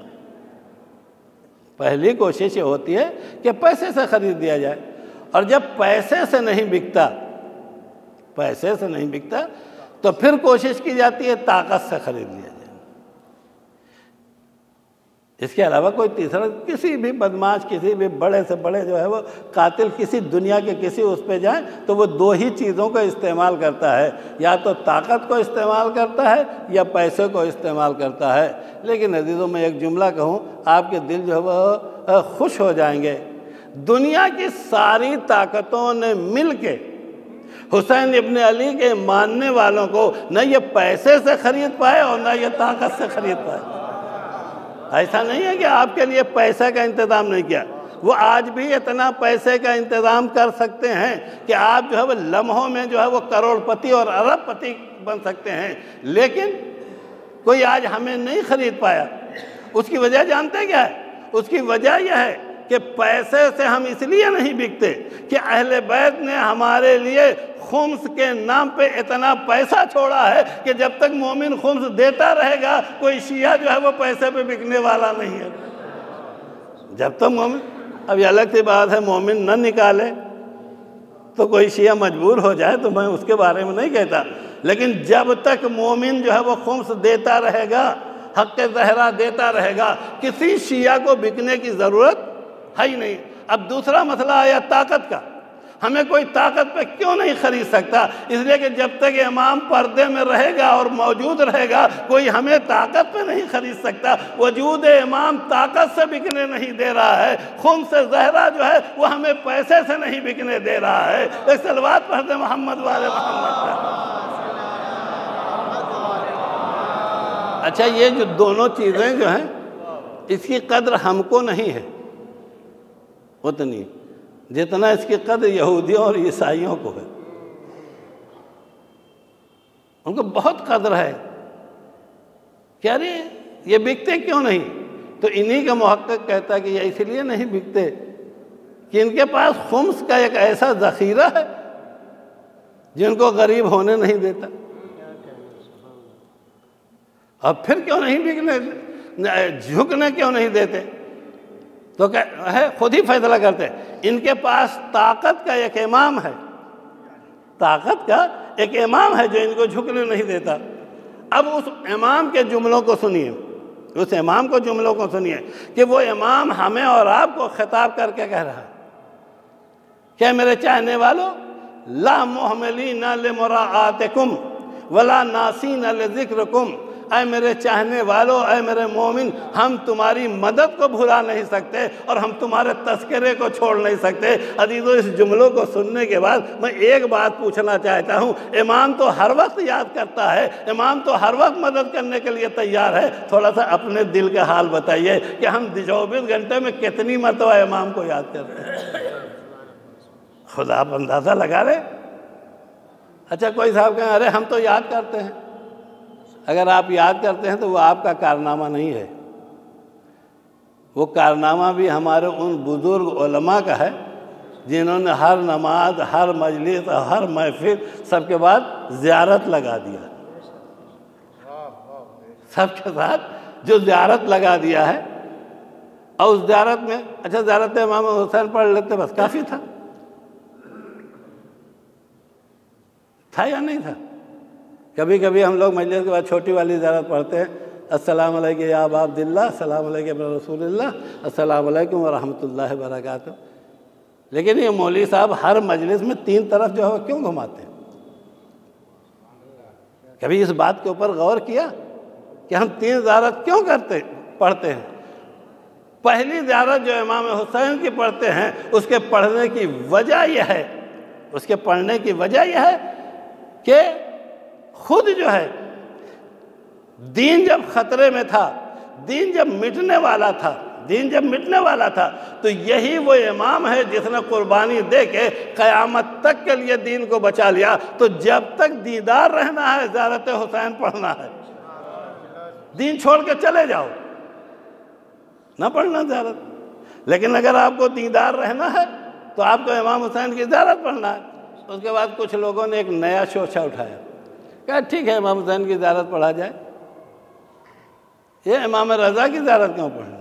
پہلی کوشش یہ ہوتی ہے کہ پیسے سے خرید لیا جائے، اور جب پیسے سے نہیں بکتا تو پھر کوشش کی جاتی ہے طاقت سے خرید لیا جائے۔ اس کے علاوہ کوئی تیسرا، کسی بھی بدماش، کسی بھی بڑے سے بڑے جو ہے وہ قاتل کسی دنیا کے کسی اس پہ جائیں تو وہ دو ہی چیزوں کا استعمال کرتا ہے، یا تو طاقت کو استعمال کرتا ہے یا پیسے کو استعمال کرتا ہے۔ لیکن عزیزوں میں ایک جملہ کہوں، آپ کے دل جو ہے وہ خوش ہو جائیں گے، دنیا کی ساری طاقتوں نے مل کے حسین ابن علی کے ماننے والوں کو نہ یہ پیسے سے خرید پائے اور نہ یہ طاقت سے خرید پائے۔ ایسا نہیں ہے کہ آپ کے لیے پیسے کا انتظام نہیں کیا، وہ آج بھی اتنا پیسے کا انتظام کر سکتے ہیں کہ آپ جو ہے وہ لمحوں میں جو ہے وہ کروڑ پتی اور ارب پتی بن سکتے ہیں، لیکن کوئی آج ہمیں نہیں خرید پایا۔ اس کی وجہ جانتے کیا ہے؟ اس کی وجہ یہ ہے کہ پیسے سے ہم اس لیے نہیں بکتے کہ اہل بیت نے ہمارے لیے خمس کے نام پہ اتنا پیسہ چھوڑا ہے کہ جب تک مومن خمس دیتا رہے گا کوئی شیعہ جو ہے وہ پیسے پہ بکنے والا نہیں ہے۔ جب تک مومن، اب یہ الگ سی بات ہے مومن نہ نکالے تو کوئی شیعہ مجبور ہو جائے تو میں اس کے بارے میں نہیں کہتا، لیکن جب تک مومن جو ہے وہ خمس دیتا رہے گا، حق زہرا دیتا رہے گا، کسی شیعہ کو بکنے کی ضرورت ہے ہی نہیں۔ اب دوسرا مسئلہ آیا طاقت کا، ہمیں کوئی طاقت پہ کیوں نہیں خرید سکتا؟ اس لیے کہ جب تک امام پردے میں رہے گا اور موجود رہے گا کوئی ہمیں طاقت پہ نہیں خرید سکتا۔ وجود امام طاقت سے بکنے نہیں دے رہا ہے، خون سے زہرا جو ہے وہ ہمیں پیسے سے نہیں بکنے دے رہا ہے۔ ایک صلوات پڑھتے محمد والے محمد پر۔ اچھا، یہ جو دونوں چیزیں جو ہیں اس کی قدر ہم کو نہیں ہے اتنی جتنا اس کی قدر یہودیوں اور عیسائیوں کو ہے۔ ان کو بہت قدر ہے، کیا رہے یہ بکتے کیوں نہیں؟ تو انہی کا محقق کہتا ہے کہ یہ اس لیے نہیں بکتے کہ ان کے پاس خمس کا ایک ایسا ذخیرہ ہے جن کو غریب ہونے نہیں دیتا۔ اب پھر کیوں نہیں بکنے، جھکنے کیوں نہیں دیتے؟ تو ہے خود ہی فیصلہ کرتے ہیں۔ ان کے پاس طاقت کا ایک امام ہے، طاقت کا ایک امام ہے جو ان کو جھکنے نہیں دیتا۔ اب اس امام کے جملوں کو سنیے، اس امام کو جملوں کو سنیے کہ وہ امام ہمیں اور آپ کو خطاب کر کے کہہ رہا ہے کہ میرے چاہنے والوں، لا محملین لمراعاتکم ولا ناسین لذکرکم، اے میرے چاہنے والوں، اے میرے مومن، ہم تمہاری مدد کو بھلا نہیں سکتے اور ہم تمہارے تذکرے کو چھوڑ نہیں سکتے۔ عزیزو، اس جملوں کو سننے کے بعد میں ایک بات پوچھنا چاہتا ہوں، امام تو ہر وقت یاد کرتا ہے، امام تو ہر وقت مدد کرنے کے لیے تیار ہے، تھوڑا سا اپنے دل کا حال بتائیے کہ ہم 24 گھنٹے میں کتنی مرتبہ امام کو یاد کرتے ہیں؟ خدا آپ اندازہ لگا رہے؟ اچھا، کوئی صاحب کہیں ارے ہم تو یاد کرتے ہیں۔ اگر آپ یاد کرتے ہیں تو وہ آپ کا کارنامہ نہیں ہے، وہ کارنامہ بھی ہمارے ان بزرگ علماء کا ہے جنہوں نے ہر نماز، ہر مجلس اور ہر محفل سب کے بعد زیارت لگا دیا۔ سب کے ساتھ جو زیارت لگا دیا ہے، اور اس زیارت میں اچھا زیارت امام حسین پڑھ لیتے بس کافی تھا یا نہیں تھا؟ کبھی کبھی ہم لوگ مجلس کے بعد چھوٹی والی زیارت پڑھتے ہیں، السلام علیکم یا ابا عبداللہ، السلام علیکم یا رسول اللہ، السلام علیکم ورحمۃ اللہ وبرکاتہ۔ لیکن یہ مولوی صاحب ہر مجلس میں 3 طرف جو ہے وہ کیوں گھماتے ہیں؟ کبھی اس بات کے اوپر غور کیا کہ ہم 3 زیارت کیوں پڑھتے ہیں؟ پہلی زیارت جو امام حسین کی پڑھتے ہیں، اس کے پڑھنے کی وجہ یہ ہے کہ خود جو ہے دین جب خطرے میں تھا، دین جب مٹنے والا تھا تو یہی وہ امام ہے جس نے قربانی دے کے قیامت تک کے لیے دین کو بچا لیا۔ تو جب تک دیدار رہنا ہے زیارت حسین پڑھنا ہے، دین چھوڑ کے چلے جاؤ نہ پڑھنا زیارت۔ لیکن اگر آپ کو دیدار رہنا ہے تو آپ کو امام حسین کی زیارت پڑھنا ہے۔ اس کے بعد کچھ لوگوں نے ایک نیا شوشہ اٹھایا، کہا ٹھیک ہے امام حسین کی زیارت پڑھا جائے، یہ امام رضا کی زیارت کیوں پڑھنا؟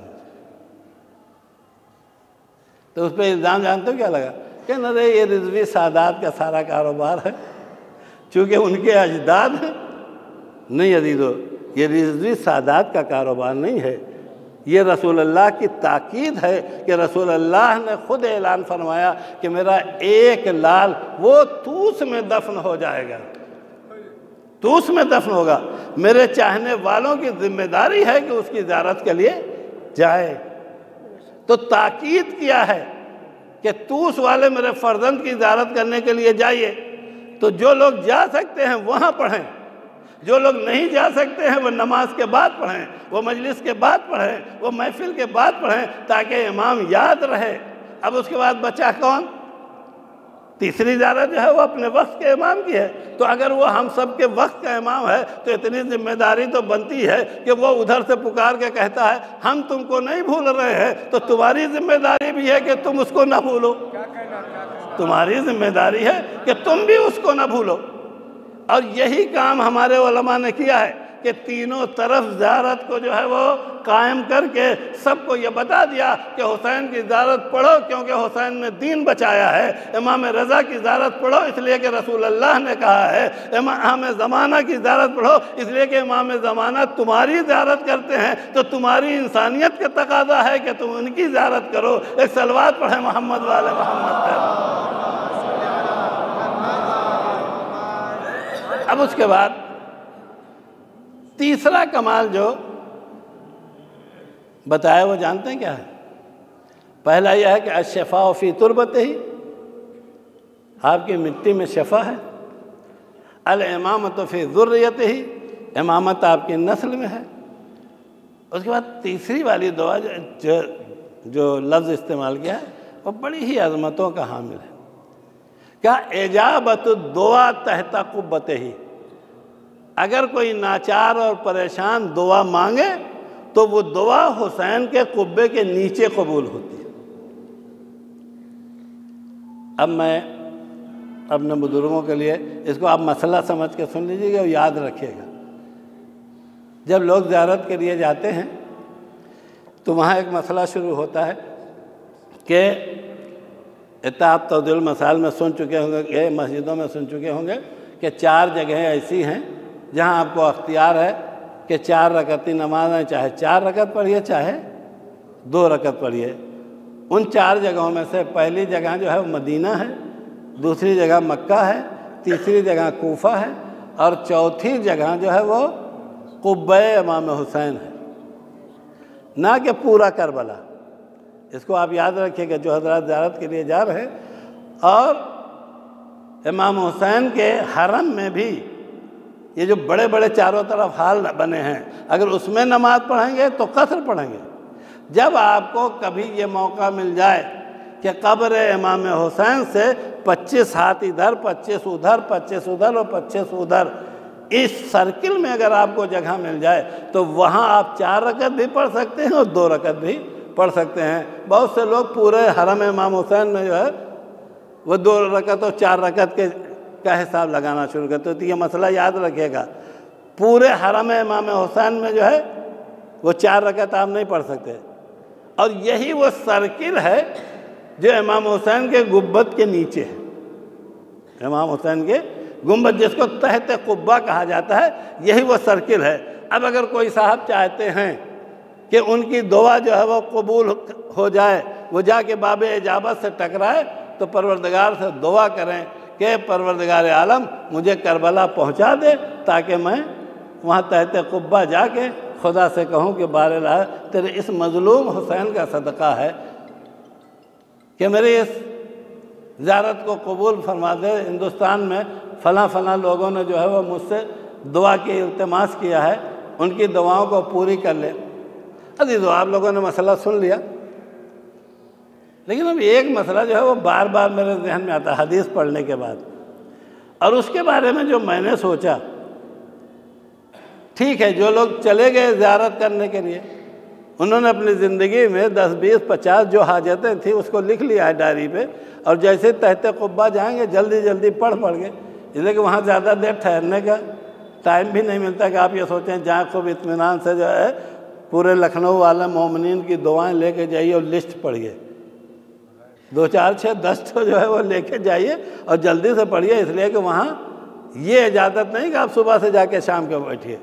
تو اس پہ الزام جانتے ہو کیا لگا؟ کہ نہ یہ رضوی سادات کا سارا کاروبار ہے، چونکہ ان کے اجداد ہیں۔ نہیں عزیزو، یہ رضوی سادات کا کاروبار نہیں ہے، یہ رسول اللہ کی تاکید ہے کہ رسول اللہ نے خود اعلان فرمایا کہ میرا ایک لال وہ طوس میں دفن ہو جائے گا، طوس میں دفن ہوگا، میرے چاہنے والوں کی ذمہ داری ہے کہ اس کی زیارت کے لیے جائے۔ تو تاکید کیا ہے کہ طوس والے میرے فرزند کی زیارت کرنے کے لیے جائیے۔ تو جو لوگ جا سکتے ہیں وہاں پڑھیں، جو لوگ نہیں جا سکتے ہیں وہ نماز کے بعد پڑھیں، وہ مجلس کے بعد پڑھیں، وہ محفل کے بعد پڑھیں، تاکہ امام یاد رہے۔ اب اس کے بعد بچہ کون؟ تیسری زیارت جو ہے وہ اپنے وقت کے امام کی ہے۔ تو اگر وہ ہم سب کے وقت کا امام ہے تو اتنی ذمہ داری تو بنتی ہے کہ وہ ادھر سے پکار کے کہتا ہے ہم تم کو نہیں بھول رہے ہیں، تو تمہاری ذمہ داری بھی ہے کہ تم اس کو نہ بھولو، تمہاری ذمہ داری ہے کہ تم بھی اس کو نہ بھولو۔ اور یہی کام ہمارے علماء نے کیا ہے کہ تینوں طرف زیارت کو جو ہے وہ قائم کر کے سب کو یہ بتا دیا کہ حسین کی زیارت پڑھو کیونکہ حسین نے دین بچایا ہے، امام رضا کی زیارت پڑھو اس لیے کہ رسول اللہ نے کہا ہے، امام زمانہ کی زیارت پڑھو اس لیے کہ امام زمانہ تمہاری زیارت کرتے ہیں، تو تمہاری انسانیت کا تقاضا ہے کہ تم ان کی زیارت کرو۔ ایک صلوات پڑھیں محمد والے محمد پر۔ اب اس کے بعد تیسرا کمال جو بتایا وہ جانتے ہیں کیا ہے؟ پہلا یہ ہے کہ الشفاء فی تربتہ، آپ کی مٹی میں شفا ہے۔ الامامۃ فی ذریتہ، امامت آپ کی نسل میں ہے۔ اس کے بعد تیسری والی دعا جو لفظ استعمال کیا ہے وہ بڑی ہی عظمتوں کا حامل ہے۔ کیا اجابت الدعا تحت قبتہ، اگر کوئی ناچار اور پریشان دعا مانگے تو وہ دعا حسین کے قبے کے نیچے قبول ہوتی ہے۔ اب میں اپنے بزرگوں کے لیے اس کو آپ مسئلہ سمجھ کے سن لیجیے گا اور یاد رکھیے گا۔ جب لوگ زیارت کے لیے جاتے ہیں تو وہاں ایک مسئلہ شروع ہوتا ہے کہ آپ توضیح المسائل میں سن چکے ہوں گے کہ مسجدوں میں سن چکے ہوں گے کہ 4 جگہیں ایسی ہیں جہاں آپ کو اختیار ہے کہ 4 رکعتی نماز ہیں، چاہے 4 رکعت پڑھیے چاہے 2 رکعت پڑھیے۔ ان 4 جگہوں میں سے پہلی جگہ جو ہے وہ مدینہ ہے، دوسری جگہ مکہ ہے، تیسری جگہ کوفہ ہے، اور چوتھی جگہ جو ہے وہ قبہ امام حسین ہے، نہ کہ پورا کربلا۔ اس کو آپ یاد رکھیے کہ جو حضرات زیارت کے لیے جا رہے ہیں، اور امام حسین کے حرم میں بھی یہ جو بڑے بڑے چاروں طرف حال بنے ہیں، اگر اس میں نماز پڑھیں گے تو قصر پڑھیں گے۔ جب آپ کو کبھی یہ موقع مل جائے کہ قبر امام حسین سے 25 ہاتھ ادھر، 25 ادھر، 25 ادھر اور 25 ادھر، اس سرکل میں اگر آپ کو جگہ مل جائے تو وہاں آپ 4 رکعت بھی پڑھ سکتے ہیں اور 2 رکعت بھی پڑھ سکتے ہیں۔ بہت سے لوگ پورے حرم امام حسین میں جو ہے وہ 2 رکعت اور 4 رکعت کا حساب لگانا شروع کرتے ہیں۔ تو یہ مسئلہ یاد رکھیے گا پورے حرم امام حسین میں جو ہے وہ 4 رکعت آپ نہیں پڑھ سکتے، اور یہی وہ سرکل ہے جو امام حسین کے گنبد کے نیچے ہے۔ امام حسین کے گنبد جس کو تحت قبہ کہا جاتا ہے، یہی وہ سرکل ہے۔ اب اگر کوئی صاحب چاہتے ہیں کہ ان کی دعا جو ہے وہ قبول ہو جائے، وہ جا کے باب اجابت سے ٹکرائے، تو پروردگار سے دعا کریں کہ پروردگار عالم مجھے کربلا پہنچا دے، تاکہ میں وہاں تحت قبہ جا کے خدا سے کہوں کہ بار الہ تیرے اس مظلوم حسین کا صدقہ ہے کہ میری اس زیارت کو قبول فرما دے۔ ہندوستان میں فلاں فلاں لوگوں نے جو ہے وہ مجھ سے دعا کی التماس کیا ہے، ان کی دعاؤں کو پوری کر لے۔ عزیزو، آپ لوگوں نے مسئلہ سن لیا، لیکن اب ایک مسئلہ جو ہے وہ بار بار میرے ذہن میں آتا ہے حدیث پڑھنے کے بعد، اور اس کے بارے میں جو میں نے سوچا، ٹھیک ہے جو لوگ چلے گئے زیارت کرنے کے لیے، انہوں نے اپنی زندگی میں 10 20 50 جو حاجتیں تھیں اس کو لکھ لیا ہے ڈائری پہ، اور جیسے تحت قبہ جائیں گے جلدی جلدی پڑھ گئے، اس لیے کہ وہاں زیادہ دیر ٹھہرنے کا ٹائم بھی نہیں ملتا کہ آپ یہ سوچیں جہاں خوب اطمینان سے جو ہے پورے لکھنؤ والے مومنین کی دعائیں لے کے جائیے اور لسٹ پڑھیے، 2 4 6 10 تو جو ہے وہ لے کے جائیے اور جلدی سے پڑھیے، اس لیے کہ وہاں یہ اجازت نہیں کہ آپ صبح سے جا کے شام کو بیٹھیے،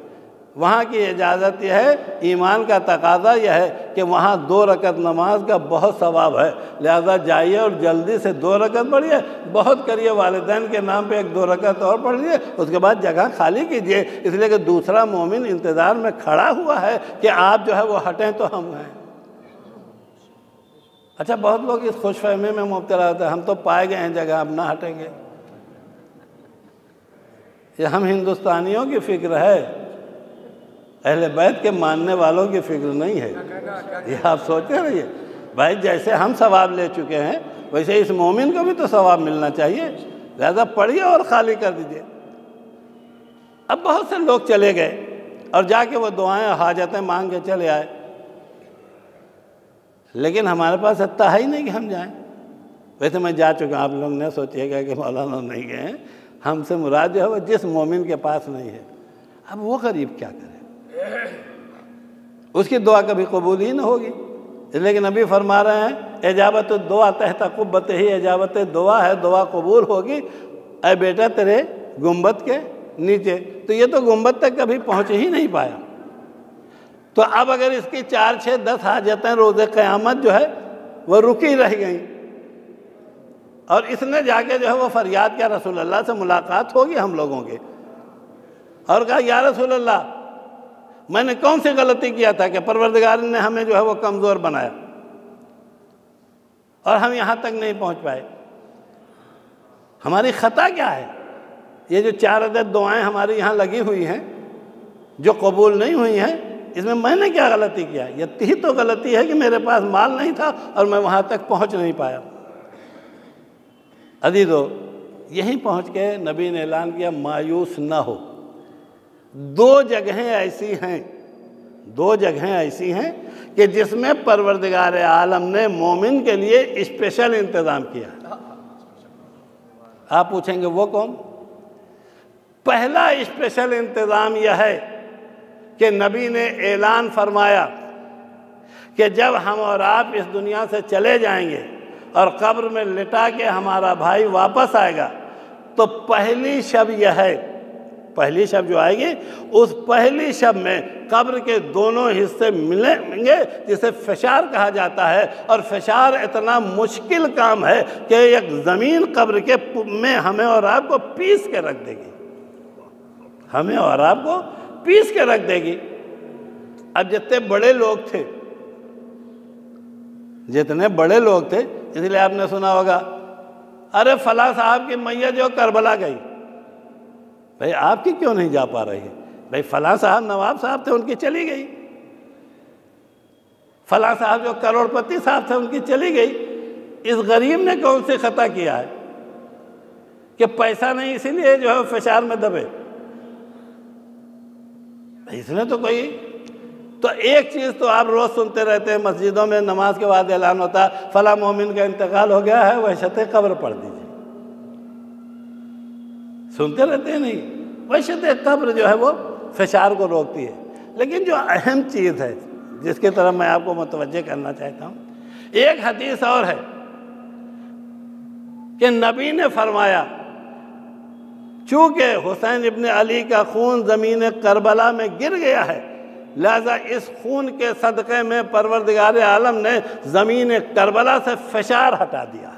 وہاں کی اجازت یہ ہے، ایمان کا تقاضا یہ ہے کہ وہاں 2 رکعت نماز کا بہت ثواب ہے، لہذا جائیے اور جلدی سے 2 رکعت پڑھیے، بہت کریے، والدین کے نام پہ 1 2 رکعت اور پڑھ لیے، اس کے بعد جگہ خالی کیجیے، اس لیے کہ دوسرا مومن انتظار میں کھڑا ہوا ہے کہ آپ جو ہے وہ ہٹیں تو ہم ہیں۔ اچھا، بہت لوگ اس خوش فہمی میں مبتلا ہوتے ہیں، ہم تو پائے گئے ہیں جگہ، ہم نہ ہٹیں گے۔ یہ ہم ہندوستانیوں کی فکر ہے، اہل بیت کے ماننے والوں کی فکر نہیں ہے، یہ آپ سوچتے رہیے۔ بھائی جیسے ہم ثواب لے چکے ہیں ویسے اس مومن کو بھی تو ثواب ملنا چاہیے، لہذا پڑھیے اور خالی کر دیجیے۔ اب بہت سے لوگ چلے گئے اور جا کے وہ دعائیں حاجتیں مانگ کے چلے آئے، لیکن ہمارے پاس اتنا ہے ہی نہیں کہ ہم جائیں۔ ویسے میں جا چکا، آپ لوگ نے سوچیے گا کہ مولانا نہیں گئے ہیں، ہم سے مراد جو ہے وہ جس مومن کے پاس نہیں ہے، اب وہ غریب کیا کرے، اس کی دعا کبھی قبول ہی نہ ہوگی۔ لیکن نبی فرما رہے ہیں اجابت الدعا تحت قبت ہی اجابت دعا ہے، دعا قبول ہوگی اے بیٹا تیرے گنبد کے نیچے۔ تو یہ تو گنبد تک کبھی پہنچ ہی نہیں پایا، تو اب اگر اس کی 4 6 10 حاجتیں روز قیامت جو ہے وہ رکی رہ گئیں، اور اس نے جا کے جو ہے وہ فریاد کیا، رسول اللہ سے ملاقات ہوگی ہم لوگوں کے، اور کہا یا رسول اللہ میں نے کون سی غلطی کیا تھا کہ پروردگار نے ہمیں جو ہے وہ کمزور بنایا اور ہم یہاں تک نہیں پہنچ پائے، ہماری خطا کیا ہے؟ یہ جو 4 عدد دعائیں ہماری یہاں لگی ہوئی ہیں جو قبول نہیں ہوئی ہیں، اس میں نے کیا غلطی کیا؟ یہ تو غلطی ہے کہ میرے پاس مال نہیں تھا اور میں وہاں تک پہنچ نہیں پایا۔ عزیزو، یہیں پہنچ کے نبی نے اعلان کیا مایوس نہ ہو۔ 2 جگہیں ایسی ہیں کہ جس میں پروردگار عالم نے مومن کے لیے اسپیشل انتظام کیا۔ آپ پوچھیں گے وہ کون؟ پہلا اسپیشل انتظام یہ ہے کہ نبی نے اعلان فرمایا کہ جب ہم اور آپ اس دنیا سے چلے جائیں گے اور قبر میں لٹا کے ہمارا بھائی واپس آئے گا، تو پہلی شب یہ ہے، پہلی شب جو آئے گی اس پہلی شب میں قبر کے دونوں حصے ملیں گے، جسے فشار کہا جاتا ہے، اور فشار اتنا مشکل کام ہے کہ ایک زمین قبر کے میں ہمیں اور آپ کو پیس کے رکھ دے گی، ہمیں اور آپ کو پیس کے رکھ دے گی۔ اب جتنے بڑے لوگ تھے اس لیے آپ نے سنا ہوگا ارے فلاں صاحب کی میت جو کربلا گئی، بھائی آپ کی کیوں نہیں جا پا رہی ہے؟ بھائی فلاں صاحب نواب صاحب تھے ان کی چلی گئی، فلاں صاحب جو کروڑ پتی صاحب تھے ان کی چلی گئی۔ اس غریب نے کون سی خطا کیا ہے کہ پیسہ نہیں اسی لیے جو ہے فشار میں دبے؟ اس نے تو ایک چیز تو آپ روز سنتے رہتے ہیں، مسجدوں میں نماز کے بعد اعلان ہوتا ہے فلاں مومن کا انتقال ہو گیا ہے، وحشت قبر پڑھ دیجیے، سنتے رہتے ہیں نہیں؟ وحشت قبر جو ہے وہ فشار کو روکتی ہے۔ لیکن جو اہم چیز ہے جس کی طرف میں آپ کو متوجہ کرنا چاہتا ہوں، ایک حدیث اور ہے کہ نبی نے فرمایا چونکہ حسین ابن علی کا خون زمین کربلا میں گر گیا ہے، لہذا اس خون کے صدقے میں پروردگار عالم نے زمین کربلا سے فشار ہٹا دیا۔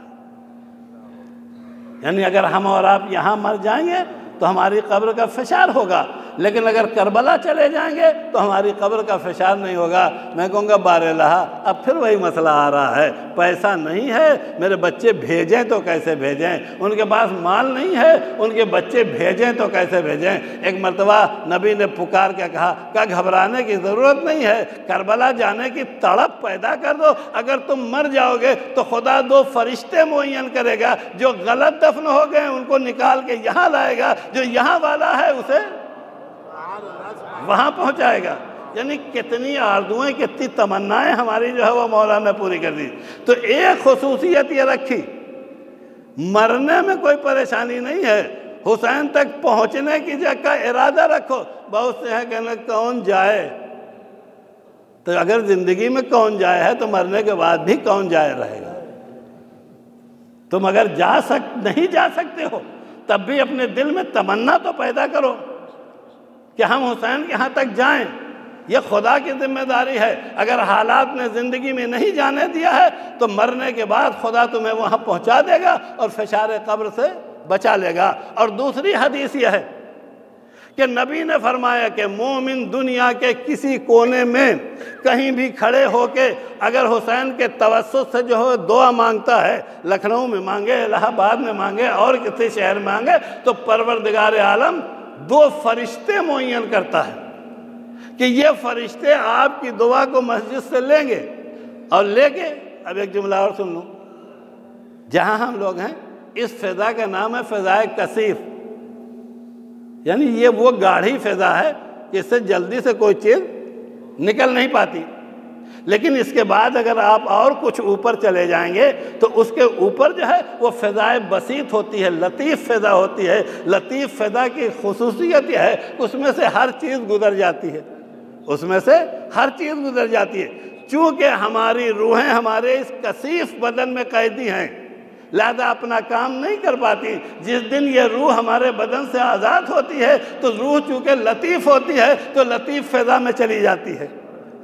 یعنی اگر ہم اور آپ یہاں مر جائیں گے تو ہماری قبر کا فشار ہوگا، لیکن اگر کربلا چلے جائیں گے تو ہماری قبر کا فشار نہیں ہوگا۔ میں کہوں گا بار الہا اب پھر وہی مسئلہ آ رہا ہے، پیسہ نہیں ہے، میرے بچے بھیجیں تو کیسے بھیجیں؟ ان کے پاس مال نہیں ہے، ان کے بچے بھیجیں تو کیسے بھیجیں؟ ایک مرتبہ نبی نے پکار کے کہا کہ گھبرانے کی ضرورت نہیں ہے، کربلا جانے کی تڑپ پیدا کر دو، اگر تم مر جاؤ گے تو خدا 2 فرشتے معین کرے گا، جو غلط دفن ہو گئے ان کو نکال کے یہاں لائے گا، جو یہاں والا ہے اسے وہاں پہنچائے گا۔ یعنی کتنی آرزوئیں، کتنی تمنائیں ہماری جو ہے وہ مولا نے پوری کر دی۔ تو ایک خصوصیت یہ رکھی، مرنے میں کوئی پریشانی نہیں ہے، حسین تک پہنچنے کی جگہ کا ارادہ رکھو۔ بہت سے ہیں کہنا کون جائے، تو اگر زندگی میں کون جائے ہے تو مرنے کے بعد بھی کون جائے رہے گا۔ تم اگر نہیں جا سکتے ہو تب بھی اپنے دل میں تمنا تو پیدا کرو کہ ہم حسین کے ہاں تک جائیں۔ یہ خدا کی ذمہ داری ہے، اگر حالات نے زندگی میں نہیں جانے دیا ہے تو مرنے کے بعد خدا تمہیں وہاں پہنچا دے گا اور فشار قبر سے بچا لے گا۔ اور دوسری حدیث یہ ہے کہ نبی نے فرمایا کہ مومن دنیا کے کسی کونے میں کہیں بھی کھڑے ہو کے اگر حسین کے توسط سے جو ہے دعا مانگتا ہے، لکھنؤ میں مانگے، الہ آباد میں مانگے اور کسی شہر میں مانگے، تو پروردگار عالم 2 فرشتے معین کرتا ہے کہ یہ فرشتے آپ کی دعا کو مسجد سے لیں گے اور لے کے، اب ایک جملہ اور سن لوں، جہاں ہم لوگ ہیں اس فضا کا نام ہے فضائے کثیف، یعنی یہ وہ گاڑھی فضا ہے جس سے جلدی سے کوئی چیز نکل نہیں پاتی، لیکن اس کے بعد اگر آپ اور کچھ اوپر چلے جائیں گے تو اس کے اوپر جو ہے وہ فضائے بسیط ہوتی ہے، لطیف فضا ہوتی ہے۔ لطیف فضا کی خصوصیت یہ ہے اس میں سے ہر چیز گزر جاتی ہے، اس میں سے ہر چیز گزر جاتی ہے۔ چونکہ ہماری روحیں ہمارے اس کثیف بدن میں قیدی ہیں، لہذا اپنا کام نہیں کر پاتی۔ جس دن یہ روح ہمارے بدن سے آزاد ہوتی ہے تو روح چونکہ لطیف ہوتی ہے تو لطیف فضا میں چلی جاتی ہے،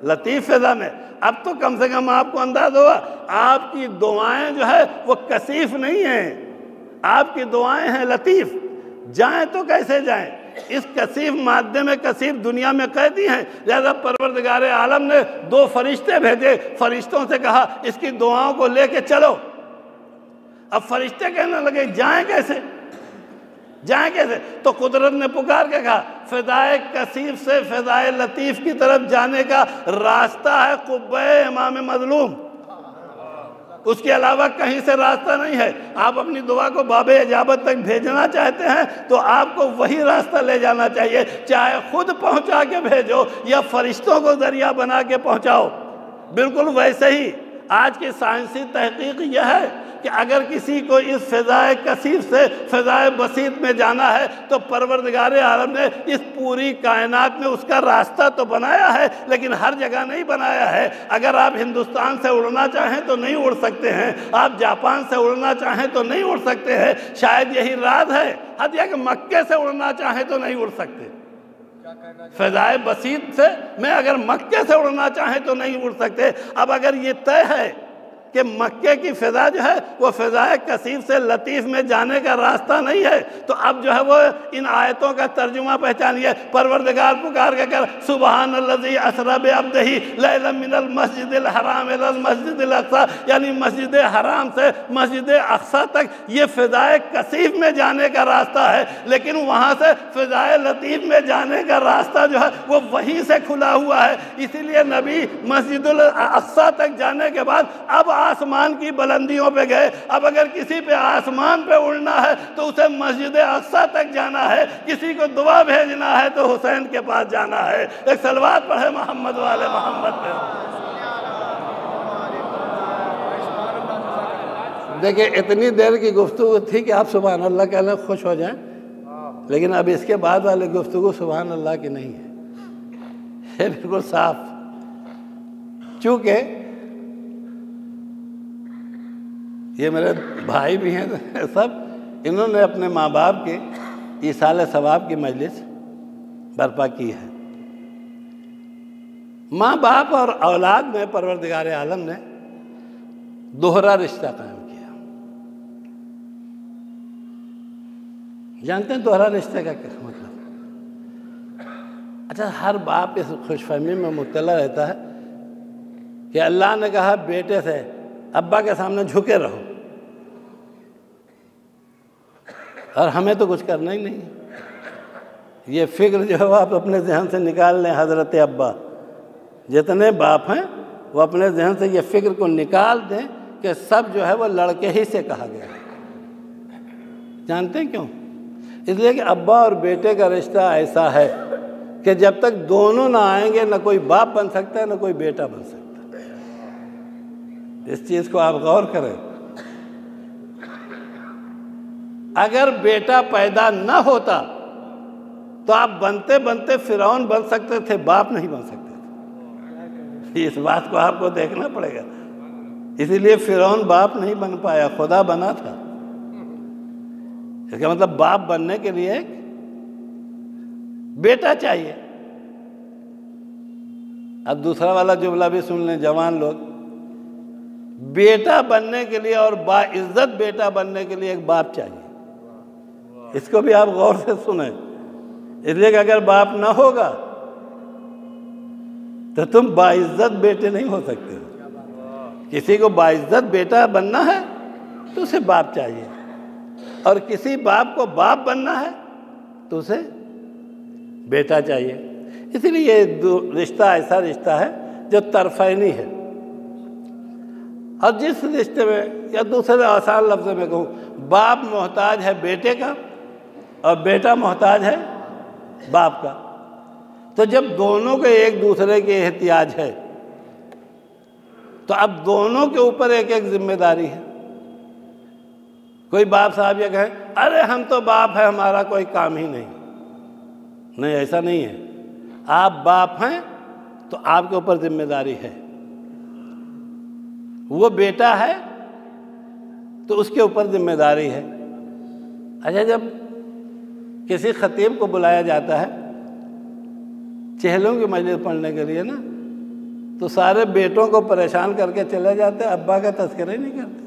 لطیف فضا میں۔ اب تو کم سے کم آپ کو انداز ہوا آپ کی دعائیں جو ہے وہ کثیف نہیں ہیں، آپ کی دعائیں ہیں لطیف۔ جائیں تو کیسے جائیں؟ اس کثیف مادے میں، کثیف دنیا میں قیدی ہیں، لہذا پروردگار عالم نے 2 فرشتے بھیجے، فرشتوں سے کہا اس کی دعاؤں کو لے کے چلو۔ اب فرشتے کہنے لگے جائیں کیسے، جائیں کیسے؟ تو قدرت نے پکار کے کہا فضائے کثیف سے فضائے لطیف کی طرف جانے کا راستہ ہے قبہ امام مظلوم، اس کے علاوہ کہیں سے راستہ نہیں ہے۔ آپ اپنی دعا کو باب اجابت تک بھیجنا چاہتے ہیں تو آپ کو وہی راستہ لے جانا چاہیے، چاہے خود پہنچا کے بھیجو یا فرشتوں کو ذریعہ بنا کے پہنچاؤ۔ بالکل ویسے ہی آج کی سائنسی تحقیق یہ ہے کہ اگر کسی کو اس فضائے کثیف سے فضائے بسیط میں جانا ہے تو پروردگار عالم نے اس پوری کائنات میں اس کا راستہ تو بنایا ہے، لیکن ہر جگہ نہیں بنایا ہے۔ اگر آپ ہندوستان سے اڑنا چاہیں تو نہیں اڑ سکتے ہیں، آپ جاپان سے اڑنا چاہیں تو نہیں اڑ سکتے ہیں، شاید یہی راز ہے۔ حد یہ کہ مکے سے اڑنا چاہیں تو نہیں اڑ سکتے، فضائے بسیط سے میں اگر مکے سے اڑنا چاہیں تو نہیں اڑ سکتے۔ اب اگر یہ طے ہے کہ مکے کی فضا جو ہے وہ فضائے کثیف سے لطیف میں جانے کا راستہ نہیں ہے، تو اب جو ہے وہ ان آیتوں کا ترجمہ پہچانیے۔ پروردگار پکار کے کر سبحان الذی اسری بعبدہ لیلا من المسجد الحرام الی المسجد الاقصی، یعنی مسجد حرام سے مسجد اقصی تک یہ فضائے کثیف میں جانے کا راستہ ہے، لیکن وہاں سے فضائے لطیف میں جانے کا راستہ جو ہے وہ وہیں سے کھلا ہوا ہے۔ اسی لیے نبی مسجد الاقصی تک جانے کے بعد اب آسمان کی بلندیوں پہ گئے۔ اب اگر کسی پہ آسمان پہ اڑنا ہے تو اسے مسجد اقصی تک جانا ہے، کسی کو دعا بھیجنا ہے تو حسین کے پاس جانا ہے۔ ایک صلوات پڑھے محمد والے محمد پہ۔ دیکھیں اتنی دیر کی گفتگو تھی کہ آپ سبحان اللہ کہنے خوش ہو جائیں، لیکن اب اس کے بعد والی گفتگو سبحان اللہ کی نہیں ہے، یہ بالکل صاف، چونکہ یہ میرے بھائی بھی ہیں سب، انہوں نے اپنے ماں باپ کے ایصال ثواب کی مجلس برپا کی ہے۔ ماں باپ اور اولاد میں پروردگار عالم نے دوہرا رشتہ قائم کیا۔ جانتے ہیں دوہرا رشتہ کا کیا مطلب؟ اچھا، ہر باپ اس خوش فہمی میں مبتلا رہتا ہے کہ اللہ نے کہا بیٹے سے ابا کے سامنے جھکے رہو، اور ہمیں تو کچھ کرنا ہی نہیں۔ یہ فکر جو ہے آپ اپنے ذہن سے نکال لیں، حضرت ابا جتنے باپ ہیں وہ اپنے ذہن سے یہ فکر کو نکال دیں کہ سب جو ہے وہ لڑکے ہی سے کہا گیا ہے۔ جانتے ہیں کیوں؟ اس لیے کہ ابا اور بیٹے کا رشتہ ایسا ہے کہ جب تک دونوں نہ آئیں گے نہ کوئی باپ بن سکتا ہے نہ کوئی بیٹا بن سکتا ہے۔ اس چیز کو آپ غور کریں۔ اگر بیٹا پیدا نہ ہوتا تو آپ بنتے بنتے فرعون بن سکتے تھے، باپ نہیں بن سکتے تھے۔ اس بات کو آپ کو دیکھنا پڑے گا۔ اسی لیے فرعون باپ نہیں بن پایا، خدا بنا تھا۔ اس کا مطلب باپ بننے کے لیے ایک بیٹا چاہیے۔ اب دوسرا والا جملہ بھی سن لیں جوان لوگ، بیٹا بننے کے لیے اور باعزت بیٹا بننے کے لیے ایک باپ چاہیے۔ اس کو بھی آپ غور سے سنیں، اس لیے کہ اگر باپ نہ ہوگا تو تم باعزت بیٹے نہیں ہو سکتے ہو۔ کسی کو باعزت بیٹا بننا ہے تو اسے باپ چاہیے، اور کسی باپ کو باپ بننا ہے تو اسے بیٹا چاہیے۔ اسی لیے یہ رشتہ ایسا رشتہ ہے جو طرفینی ہے، اور جس رشتے میں، یا دوسرے آسان لفظ میں کہوں، باپ محتاج ہے بیٹے کا اور بیٹا محتاج ہے باپ کا، تو جب دونوں کے ایک دوسرے کے احتیاج ہے تو اب دونوں کے اوپر ایک ایک ذمہ داری ہے۔ کوئی باپ صاحب یہ کہے ارے ہم تو باپ ہے، ہمارا کوئی کام ہی نہیں۔ نہیں، ایسا نہیں ہے۔ آپ باپ ہیں تو آپ کے اوپر ذمہ داری ہے، وہ بیٹا ہے تو اس کے اوپر ذمہ داری ہے۔ اچھا، جب کسی خطیب کو بلایا جاتا ہے چہلوں کی مجلس پڑھنے کے لیے نا، تو سارے بیٹوں کو پریشان کر کے چلے جاتے ہیں، ابا کا تذکرہ ہی نہیں کرتے۔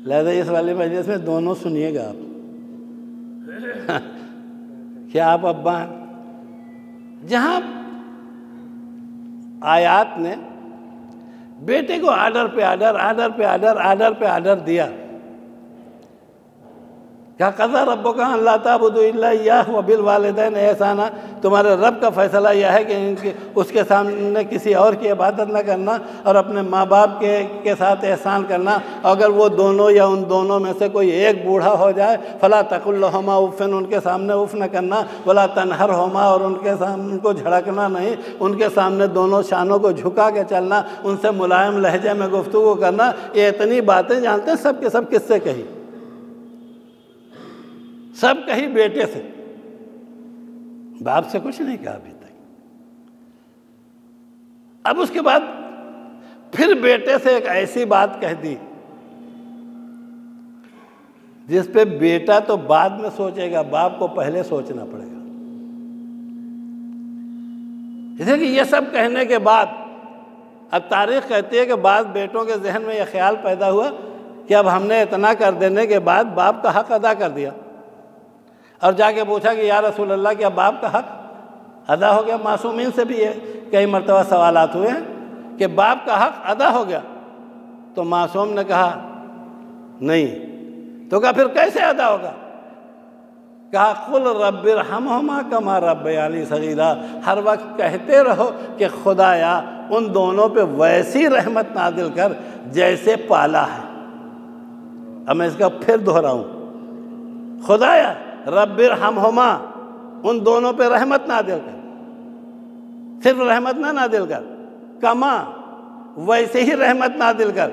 لہذا اس والی مجلس میں دونوں سنیے گا آپ کیا آپ ابا ہیں؟ جہاں آیات نے بیٹے کو آرڈر پہ آرڈر، آرڈر پہ آرڈر، آرڈر پہ آرڈر دیا، کیا قضا ربک الا تعبدوا الا ایاہ وبالوالدین احسانا، تمہارے رب کا فیصلہ یہ ہے کہ اس کے سامنے کسی اور کی عبادت نہ کرنا اور اپنے ماں باپ کے ساتھ احسان کرنا۔ اگر وہ دونوں یا ان دونوں میں سے کوئی ایک بوڑھا ہو جائے فلا تقل لہما اف، ان کے سامنے اف نہ کرنا، ولا تنہرہما، اور ان کے سامنے ان کو جھڑکنا نہیں، ان کے سامنے دونوں شانوں کو جھکا کے چلنا، ان سے ملائم لہجے میں گفتگو کرنا۔ یہ اتنی باتیں جانتے ہیں سب کے سب کس سے کہی؟ سب کہیں بیٹے سے، باپ سے کچھ نہیں کہا ابھی تک۔ اب اس کے بعد پھر بیٹے سے ایک ایسی بات کہہ دی جس پہ بیٹا تو بعد میں سوچے گا، باپ کو پہلے سوچنا پڑے گا۔ اس لیے کہ یہ سب کہنے کے بعد اب تاریخ کہتی ہے کہ بعض بیٹوں کے ذہن میں یہ خیال پیدا ہوا کہ اب ہم نے اتنا کر دینے کے بعد باپ کا حق ادا کر دیا، اور جا کے پوچھا کہ یا رسول اللہ کیا باپ کا حق ادا ہو گیا؟ معصومین سے بھی کئی مرتبہ سوالات ہوئے ہیں کہ باپ کا حق ادا ہو گیا، تو معصوم نے کہا نہیں۔ تو کہا پھر کیسے ادا ہوگا؟ کہا قل رب ارحمہما کما ربیانی صغیرا، ہر وقت کہتے رہو کہ خدایا ان دونوں پہ ویسی رحمت نازل کر جیسے پالا ہے۔ اب میں اس کا پھر دہراؤں، خدایا رب ارحمہما، ان دونوں پہ رحمت نازل کر، صرف رحمت نہ نازل کر، کما، ویسے ہی رحمت نازل کر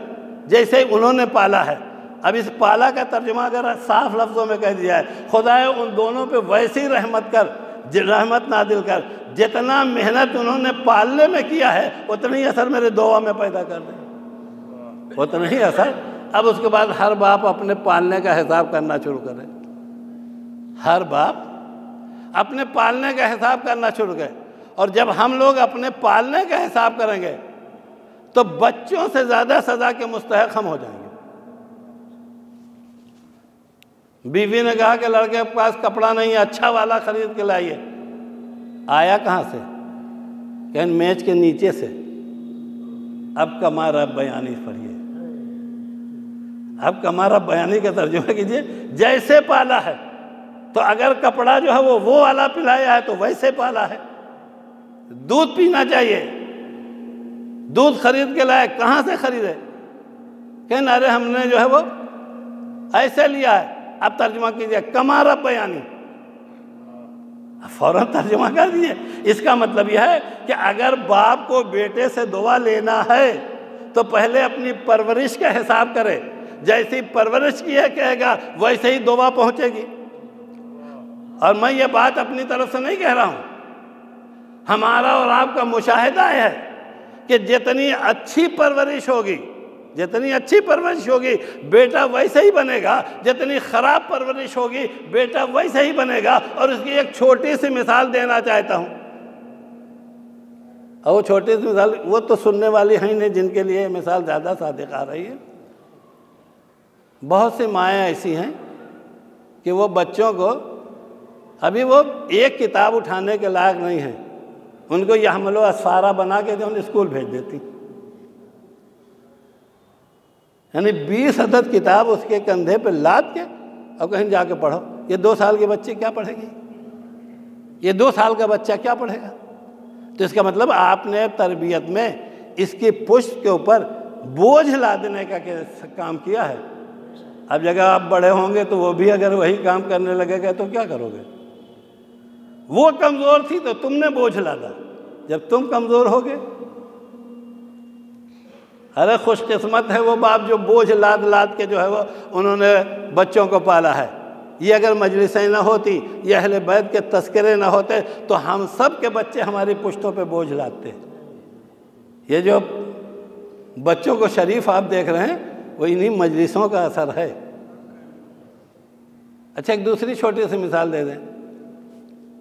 جیسے انہوں نے پالا ہے۔ اب اس پالا کا ترجمہ اگر صاف لفظوں میں کہہ دیا ہے، خدائے ان دونوں پہ ویسی رحمت کر، رحمت نازل کر، جتنا محنت انہوں نے پالنے میں کیا ہے اتنا ہی اثر میرے دعا میں پیدا کر دیں، اتنا ہی اثر۔ اب اس کے بعد ہر باپ اپنے پالنے کا حساب کرنا شروع کرے، ہر باپ اپنے پالنے کا حساب کرنا شروع کرے۔ اور جب ہم لوگ اپنے پالنے کا حساب کریں گے تو بچوں سے زیادہ سزا کے مستحق ہم ہو جائیں گے۔ بیوی نے کہا کہ لڑکے کے پاس کپڑا نہیں ہے، اچھا والا خرید کے لائیے۔ آیا کہاں سے؟ کہ میچ کے نیچے سے۔ اب کما رب بیانی پڑھیے، اب کما رب بیانی کا ترجمہ کیجئے، جیسے پالا ہے تو اگر کپڑا جو ہے وہ والا پلایا ہے تو ویسے پالا ہے۔ دودھ پینا چاہیے، دودھ خرید کے لائے، کہاں سے خریدے؟ کہ ارے ہم نے جو ہے وہ ایسے لیا ہے۔ اب ترجمہ کیجئے کما رب بیانی، فوراً ترجمہ کر دیجئے۔ اس کا مطلب یہ ہے کہ اگر باپ کو بیٹے سے دعا لینا ہے تو پہلے اپنی پرورش کا حساب کرے، جیسی پرورش کی ہے کہے گا ویسے ہی دعا پہنچے گی۔ اور میں یہ بات اپنی طرف سے نہیں کہہ رہا ہوں، ہمارا اور آپ کا مشاہدہ ہے کہ جتنی اچھی پرورش ہوگی، جتنی اچھی پرورش ہوگی بیٹا ویسے ہی بنے گا، جتنی خراب پرورش ہوگی بیٹا ویسے ہی بنے گا۔ اور اس کی ایک چھوٹی سی مثال دینا چاہتا ہوں، اور وہ چھوٹی سی مثال وہ تو سننے والی ہیں نہیں جن کے لیے مثال زیادہ صادق آ رہی ہے۔ بہت سی مائیں ایسی ہیں کہ وہ بچوں کو ابھی وہ ایک کتاب اٹھانے کے لائق نہیں ہیں، ان کو یحمل اسفارا بنا کے انہیں اسکول بھیج دیتی، یعنی 20 عدد کتاب اس کے کندھے پہ لاد کے اور کہیں جا کے پڑھو۔ یہ 2 سال کی بچی کیا پڑھے گی؟ یہ 2 سال کا بچہ کیا پڑھے گا؟ تو اس کا مطلب آپ نے تربیت میں اس کی پشت کے اوپر بوجھ لادنے کا کام کیا ہے۔ اب جگہ آپ بڑے ہوں گے تو وہ بھی اگر وہی کام کرنے لگے گا تو کیا کرو گے؟ وہ کمزور تھی تو تم نے بوجھ لادا، جب تم کمزور ہوگے۔ ارے خوش قسمت ہے وہ باپ جو بوجھ لاد لاد کے جو ہے وہ انہوں نے بچوں کو پالا ہے۔ یہ اگر مجلسیں نہ ہوتی، یہ اہل بیت کے تذکرے نہ ہوتے تو ہم سب کے بچے ہماری پشتوں پہ بوجھ لاتے۔ یہ جو بچوں کو شریف آپ دیکھ رہے ہیں وہ انہی مجلسوں کا اثر ہے۔ اچھا ایک دوسری چھوٹی سی مثال دے دیں،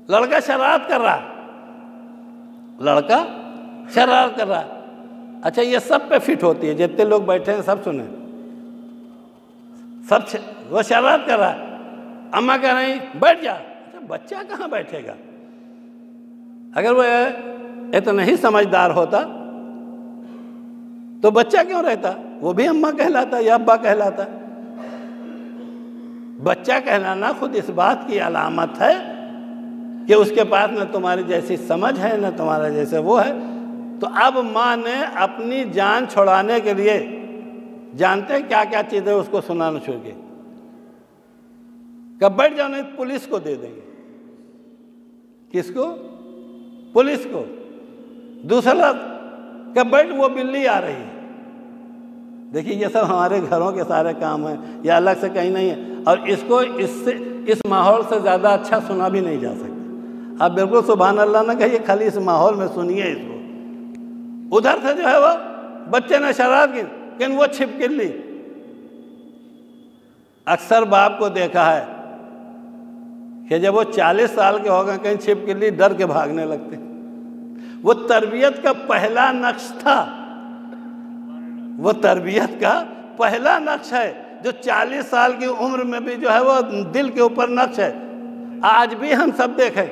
لڑکا شرارت کر رہا، لڑکا شرارت کر رہا، اچھا یہ سب پہ فٹ ہوتی ہے، جتنے لوگ بیٹھے ہیں سب سنیں، سب وہ شرارت کر رہا ہے، اماں کہہ رہی بیٹھ جا۔ اچھا بچہ کہاں بیٹھے گا؟ اگر وہ اتنا ہی سمجھدار ہوتا تو بچہ کیوں رہتا؟ وہ بھی اماں کہلاتا یا ابا کہلاتا۔ بچہ کہلانا خود اس بات کی علامت ہے کہ اس کے پاس نہ تمہاری جیسی سمجھ ہے نہ تمہارا جیسے وہ ہے۔ تو اب ماں نے اپنی جان چھڑانے کے لیے جانتے کیا کیا چیزیں اس کو سنانا شروع کی، کہ بیٹھ جاؤ نہیں پولیس کو دے دیں گے۔ کس کو؟ پولیس کو۔ دوسرا کہ بیٹھ وہ بلی آ رہی ہے۔ دیکھیے یہ سب ہمارے گھروں کے سارے کام ہیں، یہ الگ سے کہیں نہیں ہے، اور اس کو اس ماحول سے زیادہ اچھا سنا بھی نہیں جا سکتا۔ آپ بالکل سبحان اللہ نہ کہیے، خالی اس ماحول میں سنیے اس کو۔ ادھر سے جو ہے وہ بچے نے شرارت کی لیکن وہ چھپ کے لی۔ اکثر باپ کو دیکھا ہے کہ جب وہ 40 سال کے ہو گئے کہیں چھپ کے لی ڈر کے بھاگنے لگتے۔ وہ تربیت کا پہلا نقش تھا، وہ تربیت کا پہلا نقش ہے جو 40 سال کی عمر میں بھی جو ہے وہ دل کے اوپر نقش ہے۔ آج بھی ہم سب دیکھیں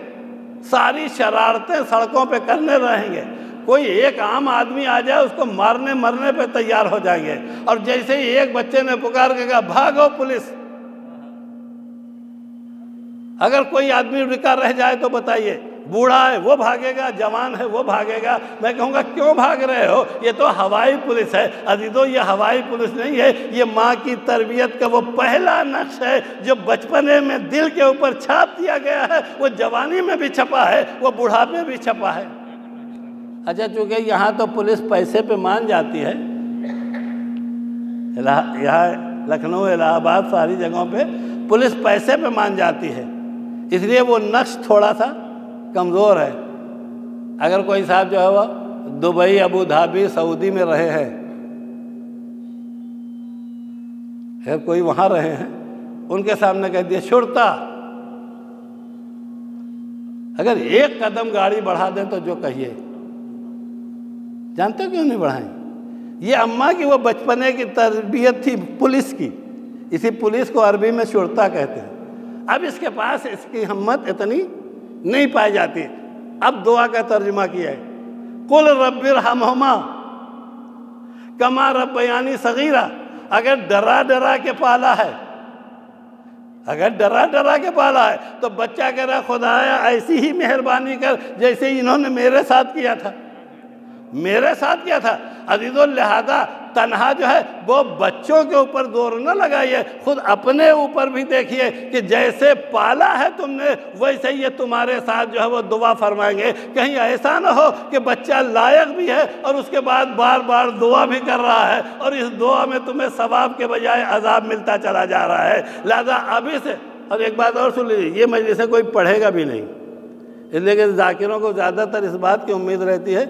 ساری شرارتیں سڑکوں پہ کرنے رہیں گے، کوئی ایک عام آدمی آ جائے اس کو مارنے مرنے پہ تیار ہو جائیں گے، اور جیسے ہی ایک بچے نے پکار کے کہا بھاگو پولیس، اگر کوئی آدمی رکا رہ جائے تو بتائیے، بوڑھا ہے وہ بھاگے گا، جوان ہے وہ بھاگے گا۔ میں کہوں گا کیوں بھاگ رہے ہو؟ یہ تو ہوائی پولیس ہے۔ عزیزو یہ ہوائی پولیس نہیں ہے، یہ ماں کی تربیت کا وہ پہلا نقش ہے جو بچپنے میں دل کے اوپر چھاپ دیا گیا ہے، وہ جوانی میں بھی چھپا ہے، وہ بڑھاپے بھی چھپا ہے۔ اچھا چونکہ یہاں تو پولیس پیسے پہ مان جاتی ہے، یہاں لکھنؤ، الہ آباد، ساری جگہوں پہ پولیس پیسے پہ مان جاتی ہے، اس لیے وہ نقش تھوڑا سا کمزور ہے۔ اگر کوئی صاحب جو ہے وہ دبئی، ابو دھابی، سعودی میں رہے ہیں، اگر کوئی وہاں رہے ہیں، ان کے سامنے کہہ دیا شرطا، اگر ایک قدم گاڑی بڑھا دیں تو جو کہیے، جانتے ہو کیوں نہیں بڑھائیں؟ یہ اماں کی وہ بچپنے کی تربیت تھی پولیس کی، اسی پولیس کو عربی میں شرطا کہتے ہیں۔ اب اس کے پاس اس کی ہمت اتنی نہیں پائی جاتی۔ اب دعا کا ترجمہ کیا ہے، قل رب ارحمہما کما ربیانی صغیرہ۔ اگر ڈرا ڈرا کے پالا ہے، اگر ڈرا ڈرا کے پالا ہے تو بچہ کہہ رہا خدایا ایسی ہی مہربانی کر جیسے انہوں نے میرے ساتھ کیا تھا، میرے ساتھ کیا تھا۔ عزیزو، لہذا تنہا جو ہے وہ بچوں کے اوپر زور نہ لگائیے، خود اپنے اوپر بھی دیکھیے کہ جیسے پالا ہے تم نے ویسے یہ تمہارے ساتھ جو ہے وہ دعا فرمائیں گے۔ کہیں ایسا نہ ہو کہ بچہ لائق بھی ہے اور اس کے بعد بار بار دعا بھی کر رہا ہے اور اس دعا میں تمہیں ثواب کے بجائے عذاب ملتا چلا جا رہا ہے۔ لہذا ابھی سے، اور ایک بات اور سن لیجیے، یہ مجلس سے کوئی پڑھے گا بھی نہیں، اس لیے کہ ذاکروں کو زیادہ تر اس بات کی امید رہتی ہے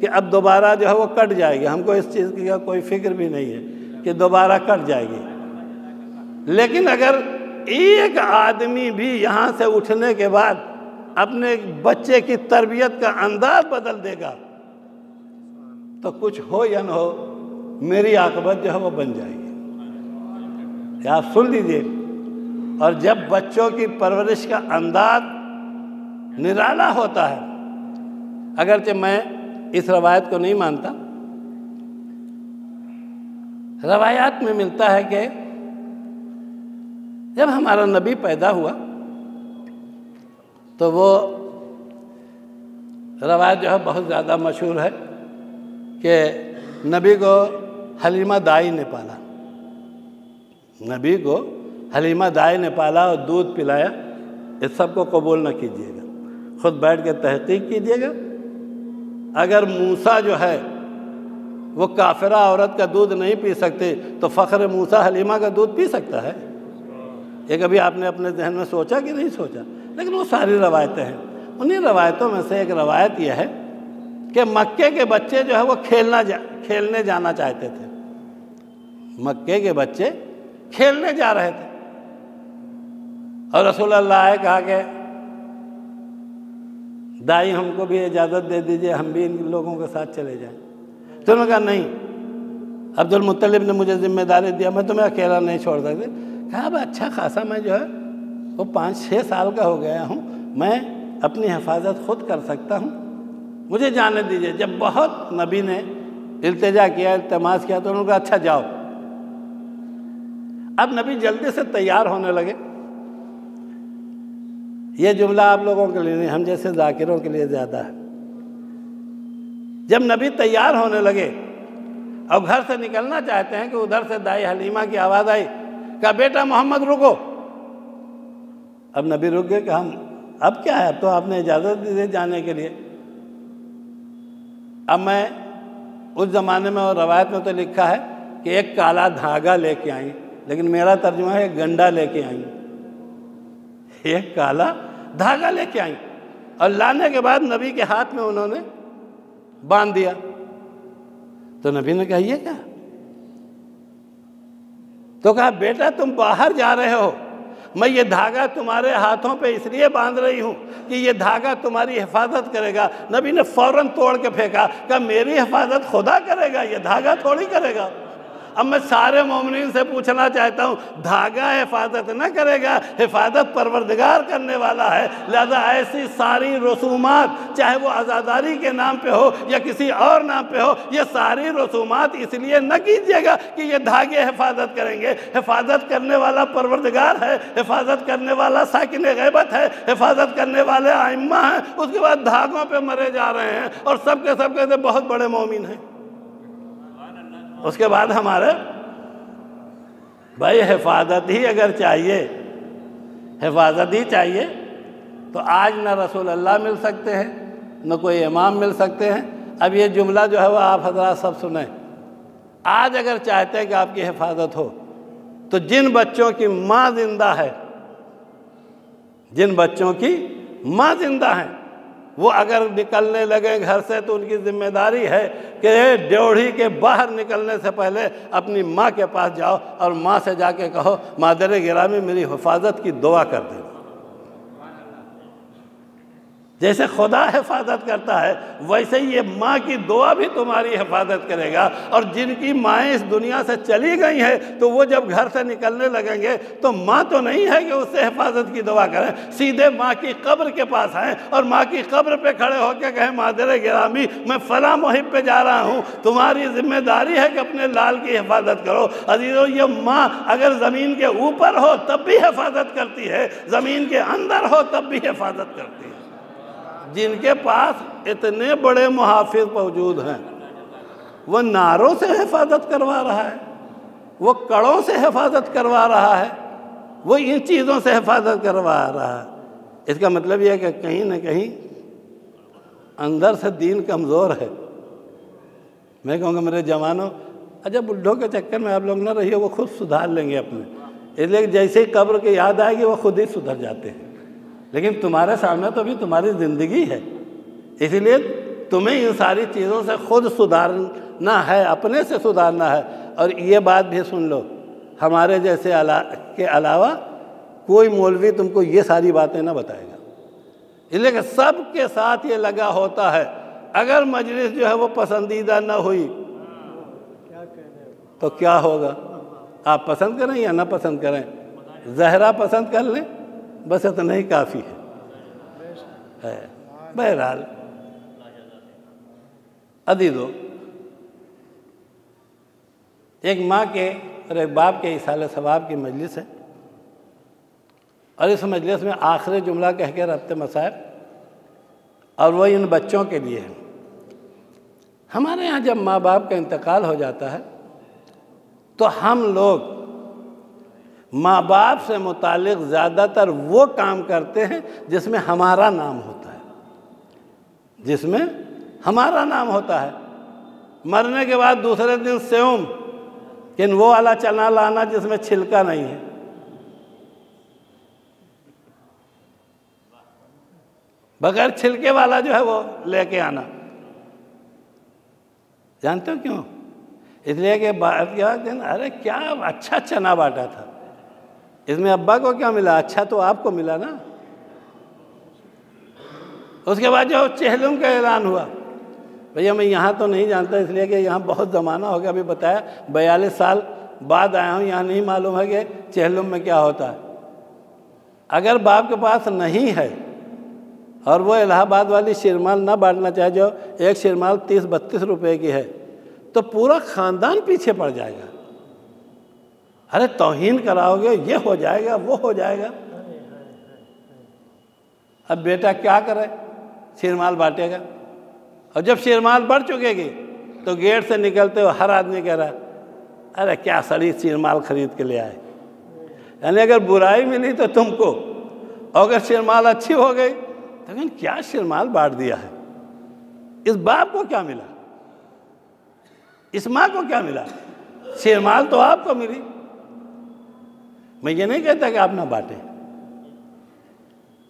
کہ اب دوبارہ جو ہے وہ کٹ جائے گی۔ ہم کو اس چیز کی کوئی فکر بھی نہیں ہے کہ دوبارہ کٹ جائے گی، لیکن اگر ایک آدمی بھی یہاں سے اٹھنے کے بعد اپنے بچے کی تربیت کا انداز بدل دے گا تو کچھ ہو یا نہ ہو میری عاقبت جو ہے وہ بن جائے گی۔ آپ سن لیجئے، اور جب بچوں کی پرورش کا انداز نرالا ہوتا ہے، اگرچہ میں اس روایت کو نہیں مانتا، روایات میں ملتا ہے کہ جب ہمارا نبی پیدا ہوا تو وہ روایت جو ہے بہت زیادہ مشہور ہے کہ نبی کو حلیمہ دائی نے پالا، نبی کو حلیمہ دائی نے پالا اور دودھ پلایا۔ اس سب کو قبول نہ کیجیے گا، خود بیٹھ کے تحقیق کیجیے گا۔ اگر موسیٰ جو ہے وہ کافرہ عورت کا دودھ نہیں پی سکتے تو فخر موسیٰ حلیمہ کا دودھ پی سکتا ہے؟ یہ کبھی آپ نے اپنے ذہن میں سوچا کہ نہیں سوچا؟ لیکن وہ ساری روایتیں ہیں۔ انہی روایتوں میں سے ایک روایت یہ ہے کہ مکے کے بچے جو ہے وہ کھیلنے جانا چاہتے تھے، مکے کے بچے کھیلنے جا رہے تھے، اور رسول اللہ آئے، کہا کہ دائی ہم کو بھی اجازت دے دیجئے، ہم بھی ان لوگوں کے ساتھ چلے جائیں۔ تو انہوں نے کہا نہیں، عبد المطلب نے مجھے ذمہ داری دیا، میں تمہیں اکیلا نہیں چھوڑ سکتے۔ کہا اب اچھا خاصا میں جو ہے وہ 5-6 سال کا ہو گیا ہوں، میں اپنی حفاظت خود کر سکتا ہوں، مجھے جانے دیجئے۔ جب بہت نبی نے التجا کیا، التماس کیا، تو انہوں نے کہا اچھا جاؤ۔ اب نبی جلدی سے تیار ہونے لگے۔ یہ جملہ آپ لوگوں کے لیے نہیں، ہم جیسے ذاکروں کے لیے زیادہ ہے۔ جب نبی تیار ہونے لگے اور گھر سے نکلنا چاہتے ہیں کہ ادھر سے دائی حلیمہ کی آواز آئی، کہا بیٹا محمد رکو۔ اب نبی رک گئے کہ ہم اب کیا ہے، اب تو آپ نے اجازت دی جانے کے لیے۔ اب میں اس زمانے میں اور روایت میں تو لکھا ہے کہ ایک کالا دھاگا لے کے آئیں، لیکن میرا ترجمہ ہے ایک گنڈا لے کے آئیں، ایک کالا دھاگا لے کے آئیں، اور لانے کے بعد نبی کے ہاتھ میں انہوں نے باندھ دیا۔ تو نبی نے کہا یہ کیا؟ تو کہا بیٹا تم باہر جا رہے ہو، میں یہ دھاگا تمہارے ہاتھوں پہ اس لیے باندھ رہی ہوں کہ یہ دھاگا تمہاری حفاظت کرے گا۔ نبی نے فوراً توڑ کے پھینکا، کہا میری حفاظت خدا کرے گا، یہ دھاگا تھوڑی کرے گا۔ اب میں سارے مومنین سے پوچھنا چاہتا ہوں، دھاگا حفاظت نہ کرے گا، حفاظت پروردگار کرنے والا ہے۔ لہذا ایسی ساری رسومات، چاہے وہ عزاداری کے نام پہ ہو یا کسی اور نام پہ ہو، یہ ساری رسومات اس لیے نہ کیجیے گا کہ یہ دھاگے حفاظت کریں گے۔ حفاظت کرنے والا پروردگار ہے، حفاظت کرنے والا ساکن غیبت ہے، حفاظت کرنے والے ائمہ ہیں۔ اس کے بعد دھاگوں پہ مرے جا رہے ہیں اور سب کے سب کہتے ہیں بہت بڑے مومن ہیں۔ اس کے بعد ہمارے بھائی حفاظت ہی اگر چاہیے، حفاظت ہی چاہیے تو آج نہ رسول اللہ مل سکتے ہیں، نہ کوئی امام مل سکتے ہیں۔ اب یہ جملہ جو ہے وہ آپ حضرات سب سنیں، آج اگر چاہتے ہیں کہ آپ کی حفاظت ہو تو جن بچوں کی ماں زندہ ہے، جن بچوں کی ماں زندہ ہیں، وہ اگر نکلنے لگے گھر سے تو ان کی ذمہ داری ہے کہ ڈیوڑھی کے باہر نکلنے سے پہلے اپنی ماں کے پاس جاؤ اور ماں سے جا کے کہو مادر گرامی میری حفاظت کی دعا کر دے۔ جیسے خدا حفاظت کرتا ہے ویسے ہی یہ ماں کی دعا بھی تمہاری حفاظت کرے گا۔ اور جن کی مائیں اس دنیا سے چلی گئی ہیں تو وہ جب گھر سے نکلنے لگیں گے تو ماں تو نہیں ہے کہ اس سے حفاظت کی دعا کریں، سیدھے ماں کی قبر کے پاس آئیں اور ماں کی قبر پہ کھڑے ہو کے کہیں مادر گرامی میں فلاں مہم پہ جا رہا ہوں، تمہاری ذمہ داری ہے کہ اپنے لال کی حفاظت کرو۔ عزیزو، یہ ماں اگر زمین کے اوپر ہو تب بھی حفاظت کرتی ہے، زمین کے اندر ہو تب بھی حفاظت کرتی ہے۔ جن کے پاس اتنے بڑے محافظ موجود ہیں، وہ ناروں سے حفاظت کروا رہا ہے، وہ کڑوں سے حفاظت کروا رہا ہے، وہ ان چیزوں سے حفاظت کروا رہا ہے۔ اس کا مطلب یہ ہے کہ کہیں نہ کہیں اندر سے دین کمزور ہے۔ میں کہوں گا میرے جوانوں، اچھا بڈھوں کے چکر میں آپ لوگ نہ رہیے، وہ خود سدھار لیں گے اپنے، اس لیے جیسے ہی قبر کی یاد آئے گی وہ خود ہی سدھر جاتے ہیں۔ لیکن تمہارے سامنے تو بھی تمہاری زندگی ہے، اسی لیے تمہیں ان ساری چیزوں سے خود سدھارنا ہے، اپنے سے سدھارنا ہے۔ اور یہ بات بھی سن لو، ہمارے جیسے کے علاوہ کوئی مولوی تم کو یہ ساری باتیں نہ بتائے گا، اس لیے کہ سب کے ساتھ یہ لگا ہوتا ہے۔ اگر مجلس جو ہے وہ پسندیدہ نہ ہوئی تو کیا ہوگا؟ آپ پسند کریں یا نہ پسند کریں، زہرا پسند کر لیں، بس اتنا ہی کافی ہے۔ بہرحال عزیزو، ایک ماں کے اور ایک باپ کے ایصال ثواب کی مجلس ہے، اور اس مجلس میں آخری جملہ کہہ کے ربط مصائب، اور وہ ان بچوں کے لیے ہے۔ ہمارے ہاں جب ماں باپ کا انتقال ہو جاتا ہے تو ہم لوگ ماں باپ سے متعلق زیادہ تر وہ کام کرتے ہیں جس میں ہمارا نام ہوتا ہے، جس میں ہمارا نام ہوتا ہے۔ مرنے کے بعد دوسرے دن سیوم، کہ وہ والا چنا لانا جس میں چھلکا نہیں ہے۔ بغیر چھلکے والا جو ہے وہ لے کے آنا۔ جانتے ہو کیوں؟ اس لیے کہ بات کیا کہ ارے کیا اچھا چنا باٹا تھا، اس میں ابا کو کیا ملا، اچھا تو آپ کو ملا نا۔ اس کے بعد جو چہلم کا اعلان ہوا، بھیا میں یہاں تو نہیں جانتا، اس لیے کہ یہاں بہت زمانہ ہو گیا، ابھی بتایا 42 سال بعد آیا ہوں، یہاں نہیں معلوم ہے کہ چہلم میں کیا ہوتا ہے۔ اگر باپ کے پاس نہیں ہے اور وہ الہ آباد والی شیرمال نہ بانٹنا چاہے، جو ایک شیرمال 30-32 روپے کی ہے، تو پورا خاندان پیچھے پڑ جائے گا۔ ارے توہین کراؤ گے، یہ ہو جائے گا، وہ ہو جائے گا۔ اب بیٹا کیا کرے، شیرمال بانٹے گا، اور جب شیرمال بڑھ چکے گی تو گیٹ سے نکلتے ہوئے ہر آدمی کہہ رہا ہے ارے کیا سڑی شیرمال خرید کے لے آئے۔ یعنی اگر برائی ملی تو تم کو، اور اگر شیرمال اچھی ہو گئی تو کیا شیرمال بانٹ دیا ہے۔ اس باپ کو کیا ملا، اس ماں کو کیا ملا؟ شیرمال تو آپ کو ملی۔ میں یہ نہیں کہتا کہ آپ نہ بانٹیں،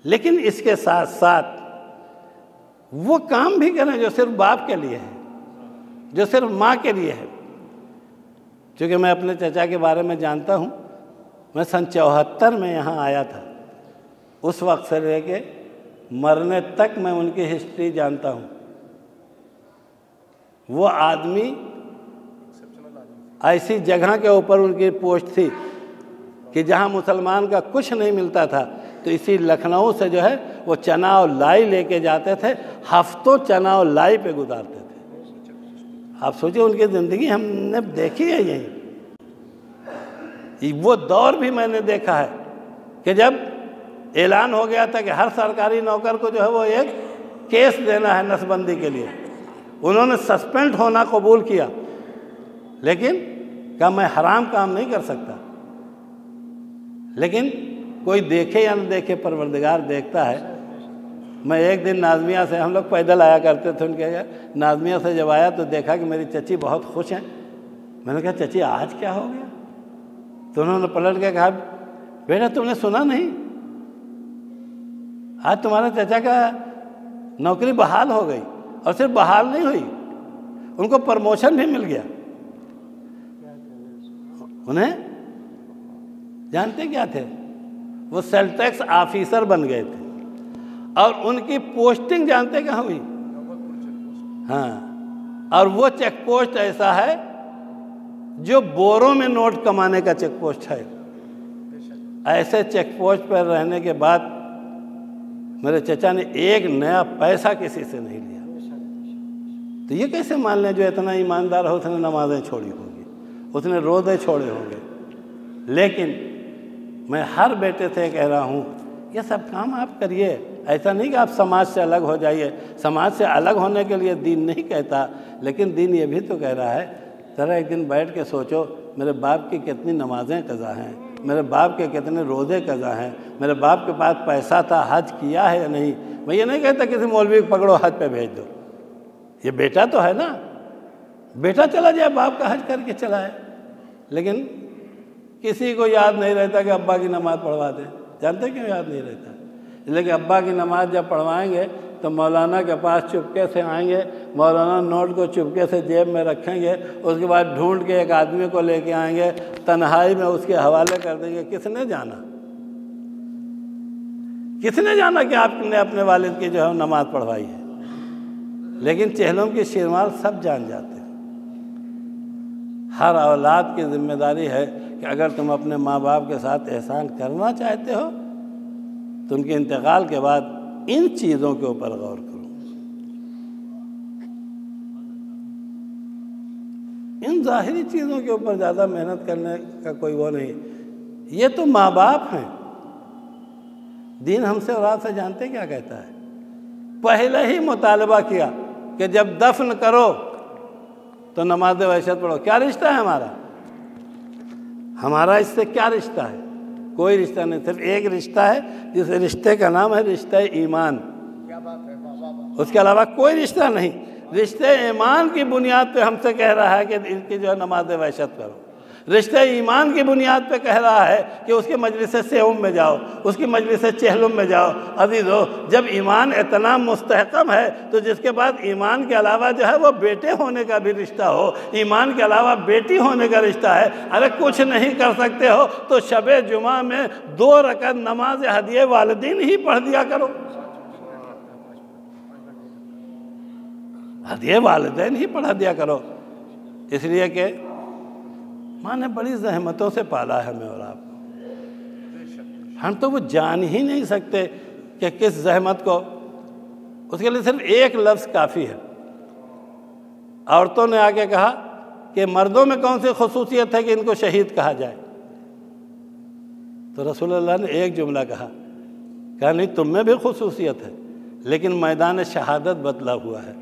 لیکن اس کے ساتھ ساتھ وہ کام بھی کریں جو صرف باپ کے لیے ہے، جو صرف ماں کے لیے ہے۔ چونکہ میں اپنے چچا کے بارے میں جانتا ہوں، میں سن 74 میں یہاں آیا تھا، اس وقت سے لے کے مرنے تک میں ان کی ہسٹری جانتا ہوں۔ وہ آدمی ایسی جگہ کے اوپر ان کی پوسٹ تھی کہ جہاں مسلمان کا کچھ نہیں ملتا تھا، تو اسی لکھنؤ سے جو ہے وہ چنا اور لائی لے کے جاتے تھے، ہفتوں چنا اور لائی پہ گزارتے تھے۔ آپ سوچیں ان کی زندگی ہم نے دیکھی ہے یہیں۔ وہ دور بھی میں نے دیکھا ہے کہ جب اعلان ہو گیا تھا کہ ہر سرکاری نوکر کو جو ہے وہ ایک کیس دینا ہے نس بندی کے لیے، انہوں نے سسپینڈ ہونا قبول کیا، لیکن کہا میں حرام کام نہیں کر سکتا۔ لیکن کوئی دیکھے یا نہ دیکھے، پروردگار دیکھتا ہے۔ میں ایک دن نازمیہ سے، ہم لوگ پیدل آیا کرتے تھے ان کے گھر، نازمیہ سے جب آیا تو دیکھا کہ میری چچی بہت خوش ہیں۔ میں نے کہا چچی آج کیا ہو گیا؟ تو انہوں نے پلٹ کے کہا بیٹا تم نے سنا نہیں، آج تمہارے چچا کا نوکری بحال ہو گئی، اور صرف بحال نہیں ہوئی، ان کو پروموشن بھی مل گیا۔ انہیں جانتے کیا تھے؟ وہ سیل ٹیکس آفیسر بن گئے تھے، اور ان کی پوسٹنگ جانتے کہاں ہوئی؟ ہاں، اور وہ چیک پوسٹ ایسا ہے جو بوروں میں نوٹ کمانے کا چیک پوسٹ ہے۔ ایسے چیک پوسٹ پر رہنے کے بعد میرے چچا نے ایک نیا پیسہ کسی سے نہیں لیا۔ تو یہ کیسے مان لیں جو اتنا ایماندار ہو، اس نے نمازیں چھوڑی ہوگی، اس نے روزے چھوڑے ہوں گے۔ لیکن میں ہر بیٹے سے کہہ رہا ہوں یہ سب کام آپ کریے، ایسا نہیں کہ آپ سماج سے الگ ہو جائیے۔ سماج سے الگ ہونے کے لیے دین نہیں کہتا، لیکن دین یہ بھی تو کہہ رہا ہے ذرا ایک دن بیٹھ کے سوچو میرے باپ کی کتنی نمازیں قضا ہیں، میرے باپ کے کتنے روزے قضا ہیں، میرے باپ کے پاس پیسہ تھا، حج کیا ہے یا نہیں۔ میں یہ نہیں کہتا کسی مولوی کو پکڑو حج پہ بھیج دو، یہ بیٹا تو ہے نا، بیٹا چلا جائے باپ کا حج کر کے چلا ہے۔ لیکن کسی کو یاد نہیں رہتا کہ ابا کی نماز پڑھوا دیں۔ جانتے کیوں یاد نہیں رہتا؟ لیکن ابا کی نماز جب پڑھوائیں گے تو مولانا کے پاس چپکے سے آئیں گے، مولانا نوٹ کو چپکے سے جیب میں رکھیں گے، اس کے بعد ڈھونڈ کے ایک آدمی کو لے کے آئیں گے، تنہائی میں اس کے حوالے کر دیں گے۔ کس نے جانا؟ کس نے جانا کہ آپ نے اپنے والد کی جو ہے نماز پڑھوائی ہے؟ لیکن چہلوں کی شیرمال سب جان جاتے ہیں۔ ہر اولاد کی ذمہ داری ہے کہ اگر تم اپنے ماں باپ کے ساتھ احسان کرنا چاہتے ہو تو ان کے انتقال کے بعد ان چیزوں کے اوپر غور کرو۔ ان ظاہری چیزوں کے اوپر زیادہ محنت کرنے کا کوئی وہ نہیں۔ یہ تو ماں باپ ہیں۔ دین ہم سے اور آپ سے جانتے کیا کہتا ہے؟ پہلے ہی مطالبہ کیا کہ جب دفن کرو تو نماز وحشت پڑھو۔ کیا رشتہ ہے ہمارا؟ ہمارا اس سے کیا رشتہ ہے؟ کوئی رشتہ نہیں، صرف ایک رشتہ ہے جس رشتے کا نام ہے رشتہ ایمان۔ اس کے علاوہ کوئی رشتہ نہیں۔ رشتے ایمان کی بنیاد پہ ہم سے کہہ رہا ہے کہ ان کی جو ہے نماز وحشت کرو۔ رشتے ایمان کی بنیاد پہ کہہ رہا ہے کہ اس کے مجلس سیوم میں جاؤ، اس کی مجلس چہلم میں جاؤ۔ عزیزو، جب ایمان اتنا مستحکم ہے تو جس کے بعد ایمان کے علاوہ جو ہے وہ بیٹے ہونے کا بھی رشتہ ہو، ایمان کے علاوہ بیٹی ہونے کا رشتہ ہے۔ ارے کچھ نہیں کر سکتے ہو تو شب جمعہ میں 2 رکعت نماز ہدیہ والدین ہی پڑھ دیا کرو، ہدیہ والدین ہی پڑھا دیا کرو۔ اس لیے کہ ماں نے بڑی زحمتوں سے پالا ہے ہمیں اور آپ کو۔ ہم تو وہ جان ہی نہیں سکتے کہ کس زحمت کو، اس کے لیے صرف ایک لفظ کافی ہے۔ عورتوں نے آگے کہا کہ مردوں میں کون سی خصوصیت ہے کہ ان کو شہید کہا جائے؟ تو رسول اللہ نے ایک جملہ کہا نہیں تم میں بھی خصوصیت ہے، لیکن میدان شہادت بدلا ہوا ہے۔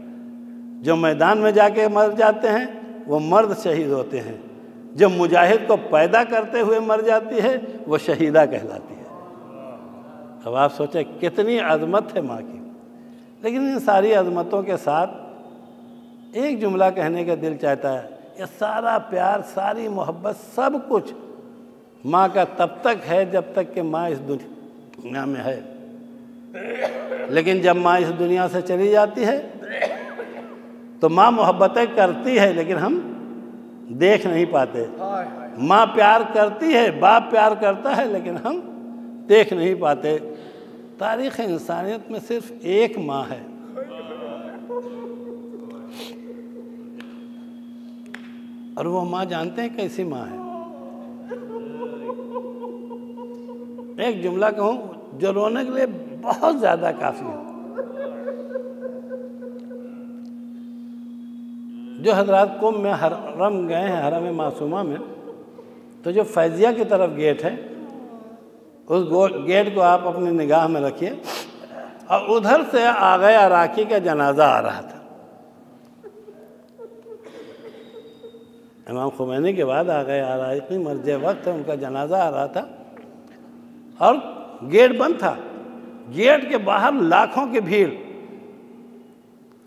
جو میدان میں جا کے مر جاتے ہیں وہ مرد شہید ہوتے ہیں، جو مجاہد کو پیدا کرتے ہوئے مر جاتی ہے وہ شہیدہ کہلاتی ہے۔ اب آپ سوچیں کتنی عظمت ہے ماں کی۔ لیکن ان ساری عظمتوں کے ساتھ ایک جملہ کہنے کا دل چاہتا ہے، یہ سارا پیار، ساری محبت، سب کچھ ماں کا تب تک ہے جب تک کہ ماں اس دنیا میں ہے۔ لیکن جب ماں اس دنیا سے چلی جاتی ہے تو ماں محبتیں کرتی ہے لیکن ہم دیکھ نہیں پاتے۔ ماں پیار کرتی ہے، باپ پیار کرتا ہے، لیکن ہم دیکھ نہیں پاتے۔ تاریخ انسانیت میں صرف ایک ماں ہے، اور وہ ماں جانتے ہیں کیسی ماں ہے؟ ایک جملہ کہوں جو رونے کے لیے بہت زیادہ کافی ہے۔ جو حضرات قم میں حرم گئے ہیں، حرم معصومہ میں، تو جو فیضیہ کی طرف گیٹ ہے، اس گیٹ کو آپ اپنی نگاہ میں رکھیے، اور ادھر سے آغا عراقی کا جنازہ آ رہا تھا۔ امام خمینی کے بعد آغا عراقی مرجع وقت ہے، ان کا جنازہ آ رہا تھا، اور گیٹ بند تھا۔ گیٹ کے باہر لاکھوں کی بھیڑ،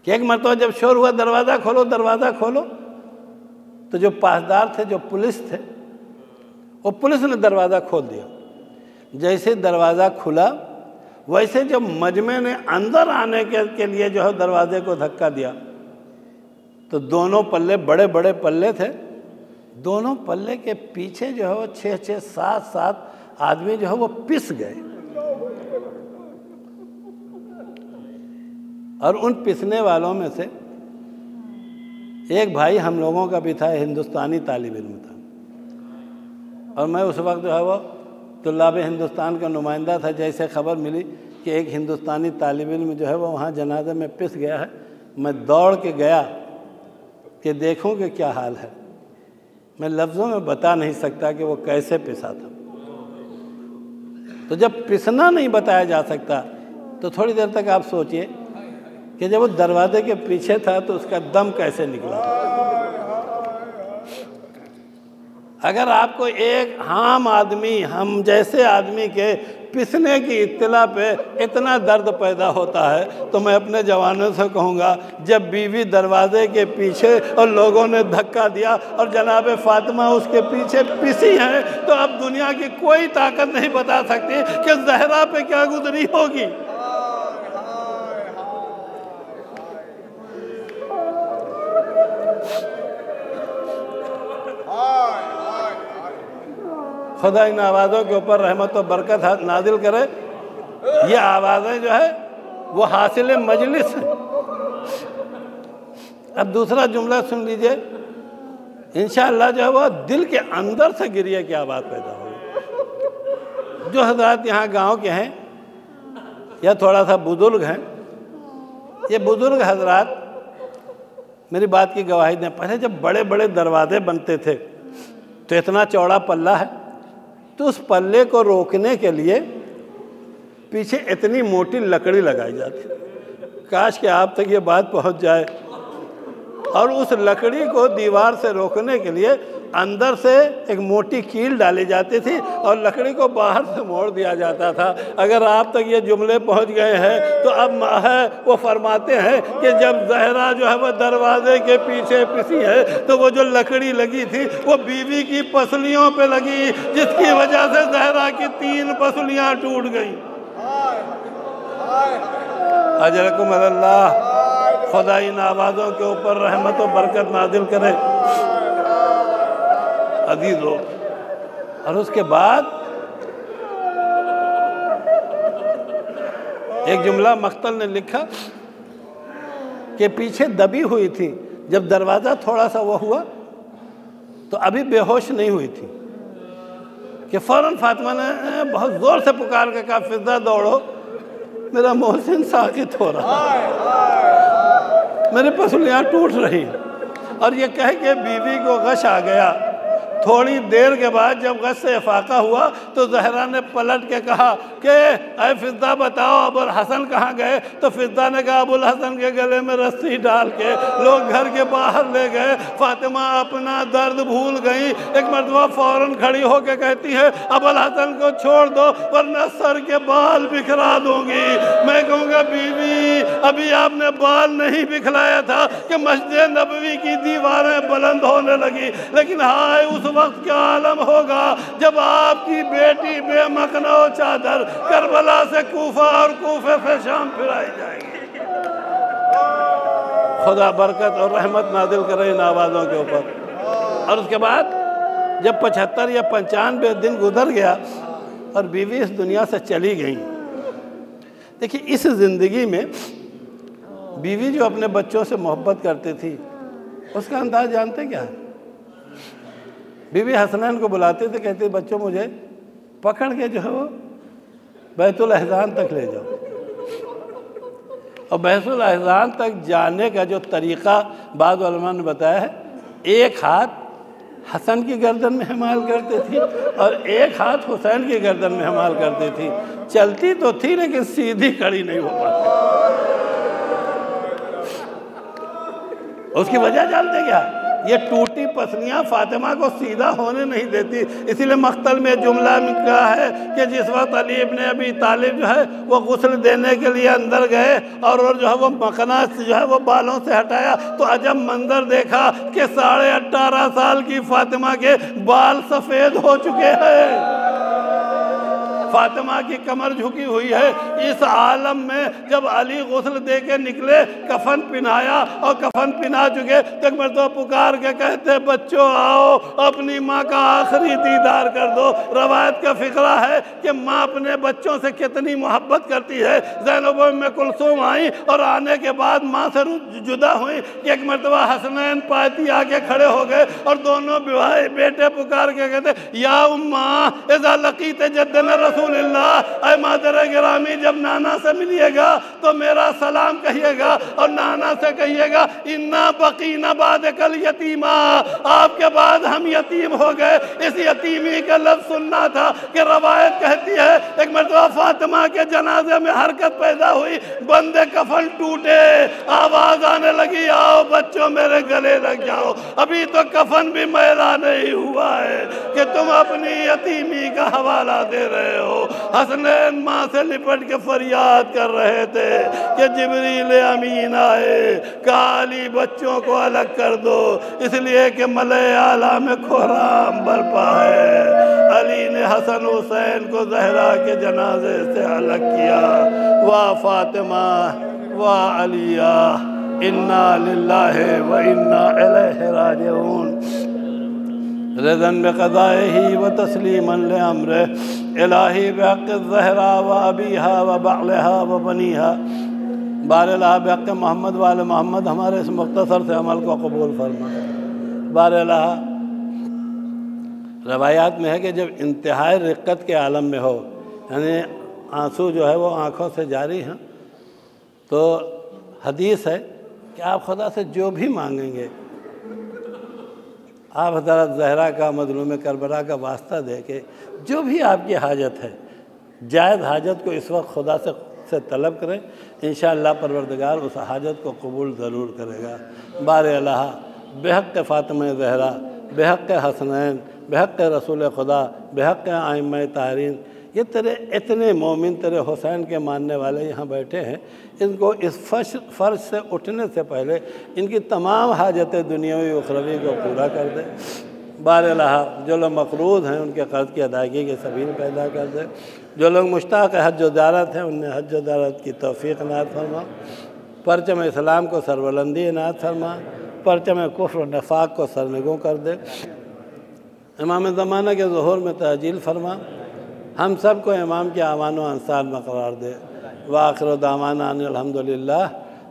کہ ایک مرتبہ جب شور ہوا دروازہ کھولو دروازہ کھولو، تو جو پاسدار تھے، جو پولیس تھے، اور پولیس نے دروازہ کھول دیا۔ جیسے دروازہ کھلا ویسے جب مجمع نے اندر آنے کے لیے جو ہے دروازے کو دھکا دیا تو دونوں پلے بڑے بڑے پلے تھے، دونوں پلے کے پیچھے جو ہے وہ 6 7 آدمی جو ہے وہ پس گئے، اور ان پسنے والوں میں سے ایک بھائی ہم لوگوں کا بھی تھا، ہندوستانی طالب علم تھا، اور میں اس وقت جو ہے وہ طلاب ہندوستان کا نمائندہ تھا۔ جیسے خبر ملی کہ ایک ہندوستانی طالب علم جو ہے وہ وہاں جنازے میں پس گیا ہے، میں دوڑ کے گیا کہ دیکھوں کہ کیا حال ہے۔ میں لفظوں میں بتا نہیں سکتا کہ وہ کیسے پسا تھا۔ تو جب پسنا نہیں بتایا جا سکتا تو تھوڑی دیر تک آپ سوچئے کہ جب وہ دروازے کے پیچھے تھا تو اس کا دم کیسے نکلا۔ اگر آپ کو ایک عام آدمی، ہم جیسے آدمی کے پسنے کی اطلاع پہ اتنا درد پیدا ہوتا ہے تو میں اپنے جوانوں سے کہوں گا، جب بیوی دروازے کے پیچھے اور لوگوں نے دھکا دیا اور جناب فاطمہ اس کے پیچھے پسی ہیں، تو اب دنیا کی کوئی طاقت نہیں بتا سکتی کہ زہرا پہ کیا گزری ہوگی۔ خدا ان آوازوں کے اوپر رحمت و برکت نازل کرے۔ یہ آوازیں جو ہے وہ حاصل مجلس ہیں۔ اب دوسرا جملہ سن لیجئے، انشاءاللہ جو ہے وہ دل کے اندر سے گریے کی آواز پیدا ہوئی۔ جو حضرات یہاں گاؤں کے ہیں یا تھوڑا سا بزرگ ہیں، یہ بزرگ حضرات میری بات کی گواہی دیں۔ پہلے جب بڑے بڑے دروازے بنتے تھے تو اتنا چوڑا پلہ ہے، تو اس پلے کو روکنے کے لیے پیچھے اتنی موٹی لکڑی لگائی جاتی۔ کاش کہ آپ تک یہ بات پہنچ جائے۔ اور اس لکڑی کو دیوار سے روکنے کے لیے اندر سے ایک موٹی کیل ڈالی جاتی تھی اور لکڑی کو باہر سے موڑ دیا جاتا تھا۔ اگر آپ تک یہ جملے پہنچ گئے ہیں تو اب وہ فرماتے ہیں کہ جب زہرا جو ہے وہ دروازے کے پیچھے پسی ہے تو وہ جو لکڑی لگی تھی وہ بیوی کی پسلیوں پہ لگی، جس کی وجہ سے زہرا کی 3 پسلیاں ٹوٹ گئیں۔ اجرکم اللہ، خدا ان آوازوں کے اوپر رحمت و برکت نازل کرے۔ عزیزو، اور اس کے بعد ایک جملہ مقتل نے لکھا کہ پیچھے دبی ہوئی تھی، جب دروازہ تھوڑا سا وہ ہوا تو ابھی بے ہوش نہیں ہوئی تھی کہ فوراً فاطمہ نے بہت زور سے پکار کے کہا، فضہ دوڑو، میرا محسن ساکت ہو رہا، میرے پسلیاں ٹوٹ رہی۔ اور یہ کہہ کے بیوی کو غش آ گیا۔ تھوڑی دیر کے بعد جب غش سے افاقہ ہوا تو زہرا نے پلٹ کے کہا کہ اے فضہ بتاؤ ابو الحسن کہاں گئے؟ تو فضہ نے کہا ابو الحسن کے گلے میں رسی ڈال کے لوگ گھر کے باہر لے گئے۔ فاطمہ اپنا درد بھول گئی، ایک مرتبہ فوراً کھڑی ہو کے کہتی ہے ابو الحسن کو چھوڑ دو ورنہ سر کے بال بکھرا دوں گی۔ میں کہوں گا بیوی، ابھی آپ نے بال نہیں بکھلایا تھا کہ مسجد نبوی کی دیواریں بلند ہونے لگی، لیکن ہائے اس وقت کیا عالم ہوگا جب آپ کی بیٹی بے مکنا و چادر کربلا سے کوفہ اور کوفے سے شام پھرائی جائے گی۔ خدا برکت اور رحمت نازل کرے ان آوازوں کے اوپر۔ اور اس کے بعد جب 75 یا 95 دن گزر گیا اور بیوی اس دنیا سے چلی گئی۔ دیکھیے اس زندگی میں بیوی جو اپنے بچوں سے محبت کرتی تھی اس کا انداز جانتے کیا ہے؟ بی بی حسنین کو بلاتے تھے، کہتے بچوں مجھے پکڑ کے جو ہے وہ بیت الاحزان تک لے جاؤ۔ اور بیت الاحزان تک جانے کا جو طریقہ بعض علماء نے بتایا ہے، ایک ہاتھ حسن کی گردن میں حمال کرتی تھی اور ایک ہاتھ حسین کی گردن میں حمال کرتی تھی۔ چلتی تو تھی لیکن سیدھی کھڑی نہیں ہو پاتی۔ اس کی وجہ جانتے کیا؟ یہ ٹوٹی پسلیاں فاطمہ کو سیدھا ہونے نہیں دیتی. اسی لیے مقتل میں جملہ کہا ہے کہ جس وقت علی ابن ابی طالب جو ہے وہ غسل دینے کے لیے اندر گئے اور جو ہے وہ مکھنا جو ہے وہ بالوں سے ہٹایا تو عجب منظر دیکھا کہ 18.5 سال کی فاطمہ کے بال سفید ہو چکے ہیں. فاطمہ کی کمر جھکی ہوئی ہے. اس عالم میں جب علی غسل دے کے نکلے, کفن پہنایا اور کفن پہنا چکے تو ایک مرتبہ پکار کے کہتے بچوں آؤ اپنی ماں کا آخری دیدار کر دو. روایت کا فقرہ ہے کہ ماں اپنے بچوں سے کتنی محبت کرتی ہے. زینب ام کلثوم آئیں اور آنے کے بعد ماں سے جدا ہوئیں کہ ایک مرتبہ حسنین پاتی آ کے کھڑے ہو گئے اور دونوں بیٹے پکار کے کہتے یا اماں اذا لقیت جدنا رسول اللہ, اے مادر گرامی جب نانا سے ملیے گا تو میرا سلام کہیے گا اور نانا سے کہیے گا انا بقینا بعدک الیتیما, آپ کے بعد ہم یتیم ہو گئے. اس یتیمی کا لفظ سننا تھا کہ روایت کہتی ہے ایک مرتبہ فاطمہ کے جنازے میں حرکت پیدا ہوئی, بندے کفن ٹوٹے, آواز آنے لگی آؤ بچوں میرے گلے لگ جاؤ. ابھی تو کفن بھی میلا نہیں ہوا ہے کہ تم اپنی یتیمی کا حوالہ دے رہے ہو. حسنین ماں سے لپٹ کے فریاد کر رہے تھے کہ جبریل امین آئے, کالی بچوں کو الگ کر دو اس لیے کہ ملائے اعلیٰ میں کھرام برپا ہے. علی نے حسن حسین کو زہرا کے جنازے سے الگ کیا. واہ فاطمہ واہ علیہ, انا للہ و انا الیہ راجعون. رضن بقضائه وتسلیما لامرہ الہی بحق الزہرا و ابیہا و بعلہا و بنیہا. بار الہ بحق محمد وآل محمد ہمارے اس مختصر سے عمل کو قبول فرما. بار الہ روایات میں ہے کہ جب انتہائی رقت کے عالم میں ہو, یعنی آنسو جو ہے وہ آنکھوں سے جاری ہیں, تو حدیث ہے کہ آپ خدا سے جو بھی مانگیں گے, آپ حضرت زہرا کا مظلوم کربلا کا واسطہ دے کے جو بھی آپ کی حاجت ہے, جائز حاجت کو اس وقت خدا سے طلب کریں, انشاءاللہ پروردگار اس حاجت کو قبول ضرور کرے گا. بار الہ بحق فاطمہ زہرا, بحق حسنین, بحق رسول خدا, بحق ائمہ طاہرین, یہ تیرے اتنے مومن تیرے حسین کے ماننے والے یہاں بیٹھے ہیں, ان کو اس فرش سے اٹھنے سے پہلے ان کی تمام حاجتیں دنیاوی اخروی کو پورا کر دے. بار الہ جو لوگ مقروض ہیں ان کے قرض کی ادائیگی کے سبیل پیدا کر دے. جو لوگ مشتاق حج و زیارت ہیں انہیں حج و زیارت کی توفیق عنایت فرما. پرچم اسلام کو سربلندی عنایت فرما, پرچم کفر و نفاق کو سرنگوں کر دے. امام زمانہ کے ظہور میں تعجیل فرما. ہم سب کو امام کے اعوان و انصار میں قرار دے. وآخر دعوانا ان الحمدللہ.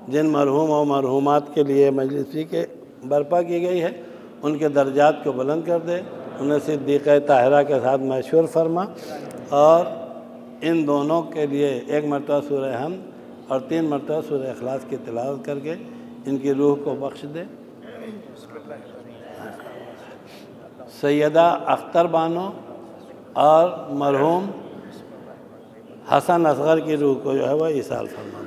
جن مرحوم و مرحومات کے لیے مجلسی کے برپا کی گئی ہے ان کے درجات کو بلند کر دے, انہیں صدیقہ طاہرہ کے ساتھ مشہور فرما, اور ان دونوں کے لیے 1 مرتبہ سورہ حمد اور 3 مرتبہ سورہ اخلاص کی تلاوت کر کے ان کی روح کو بخش دے. سیدہ اختر بانو اور مرحوم حسن اصغر کی روح کو جو ہے وہ ایصال فرما.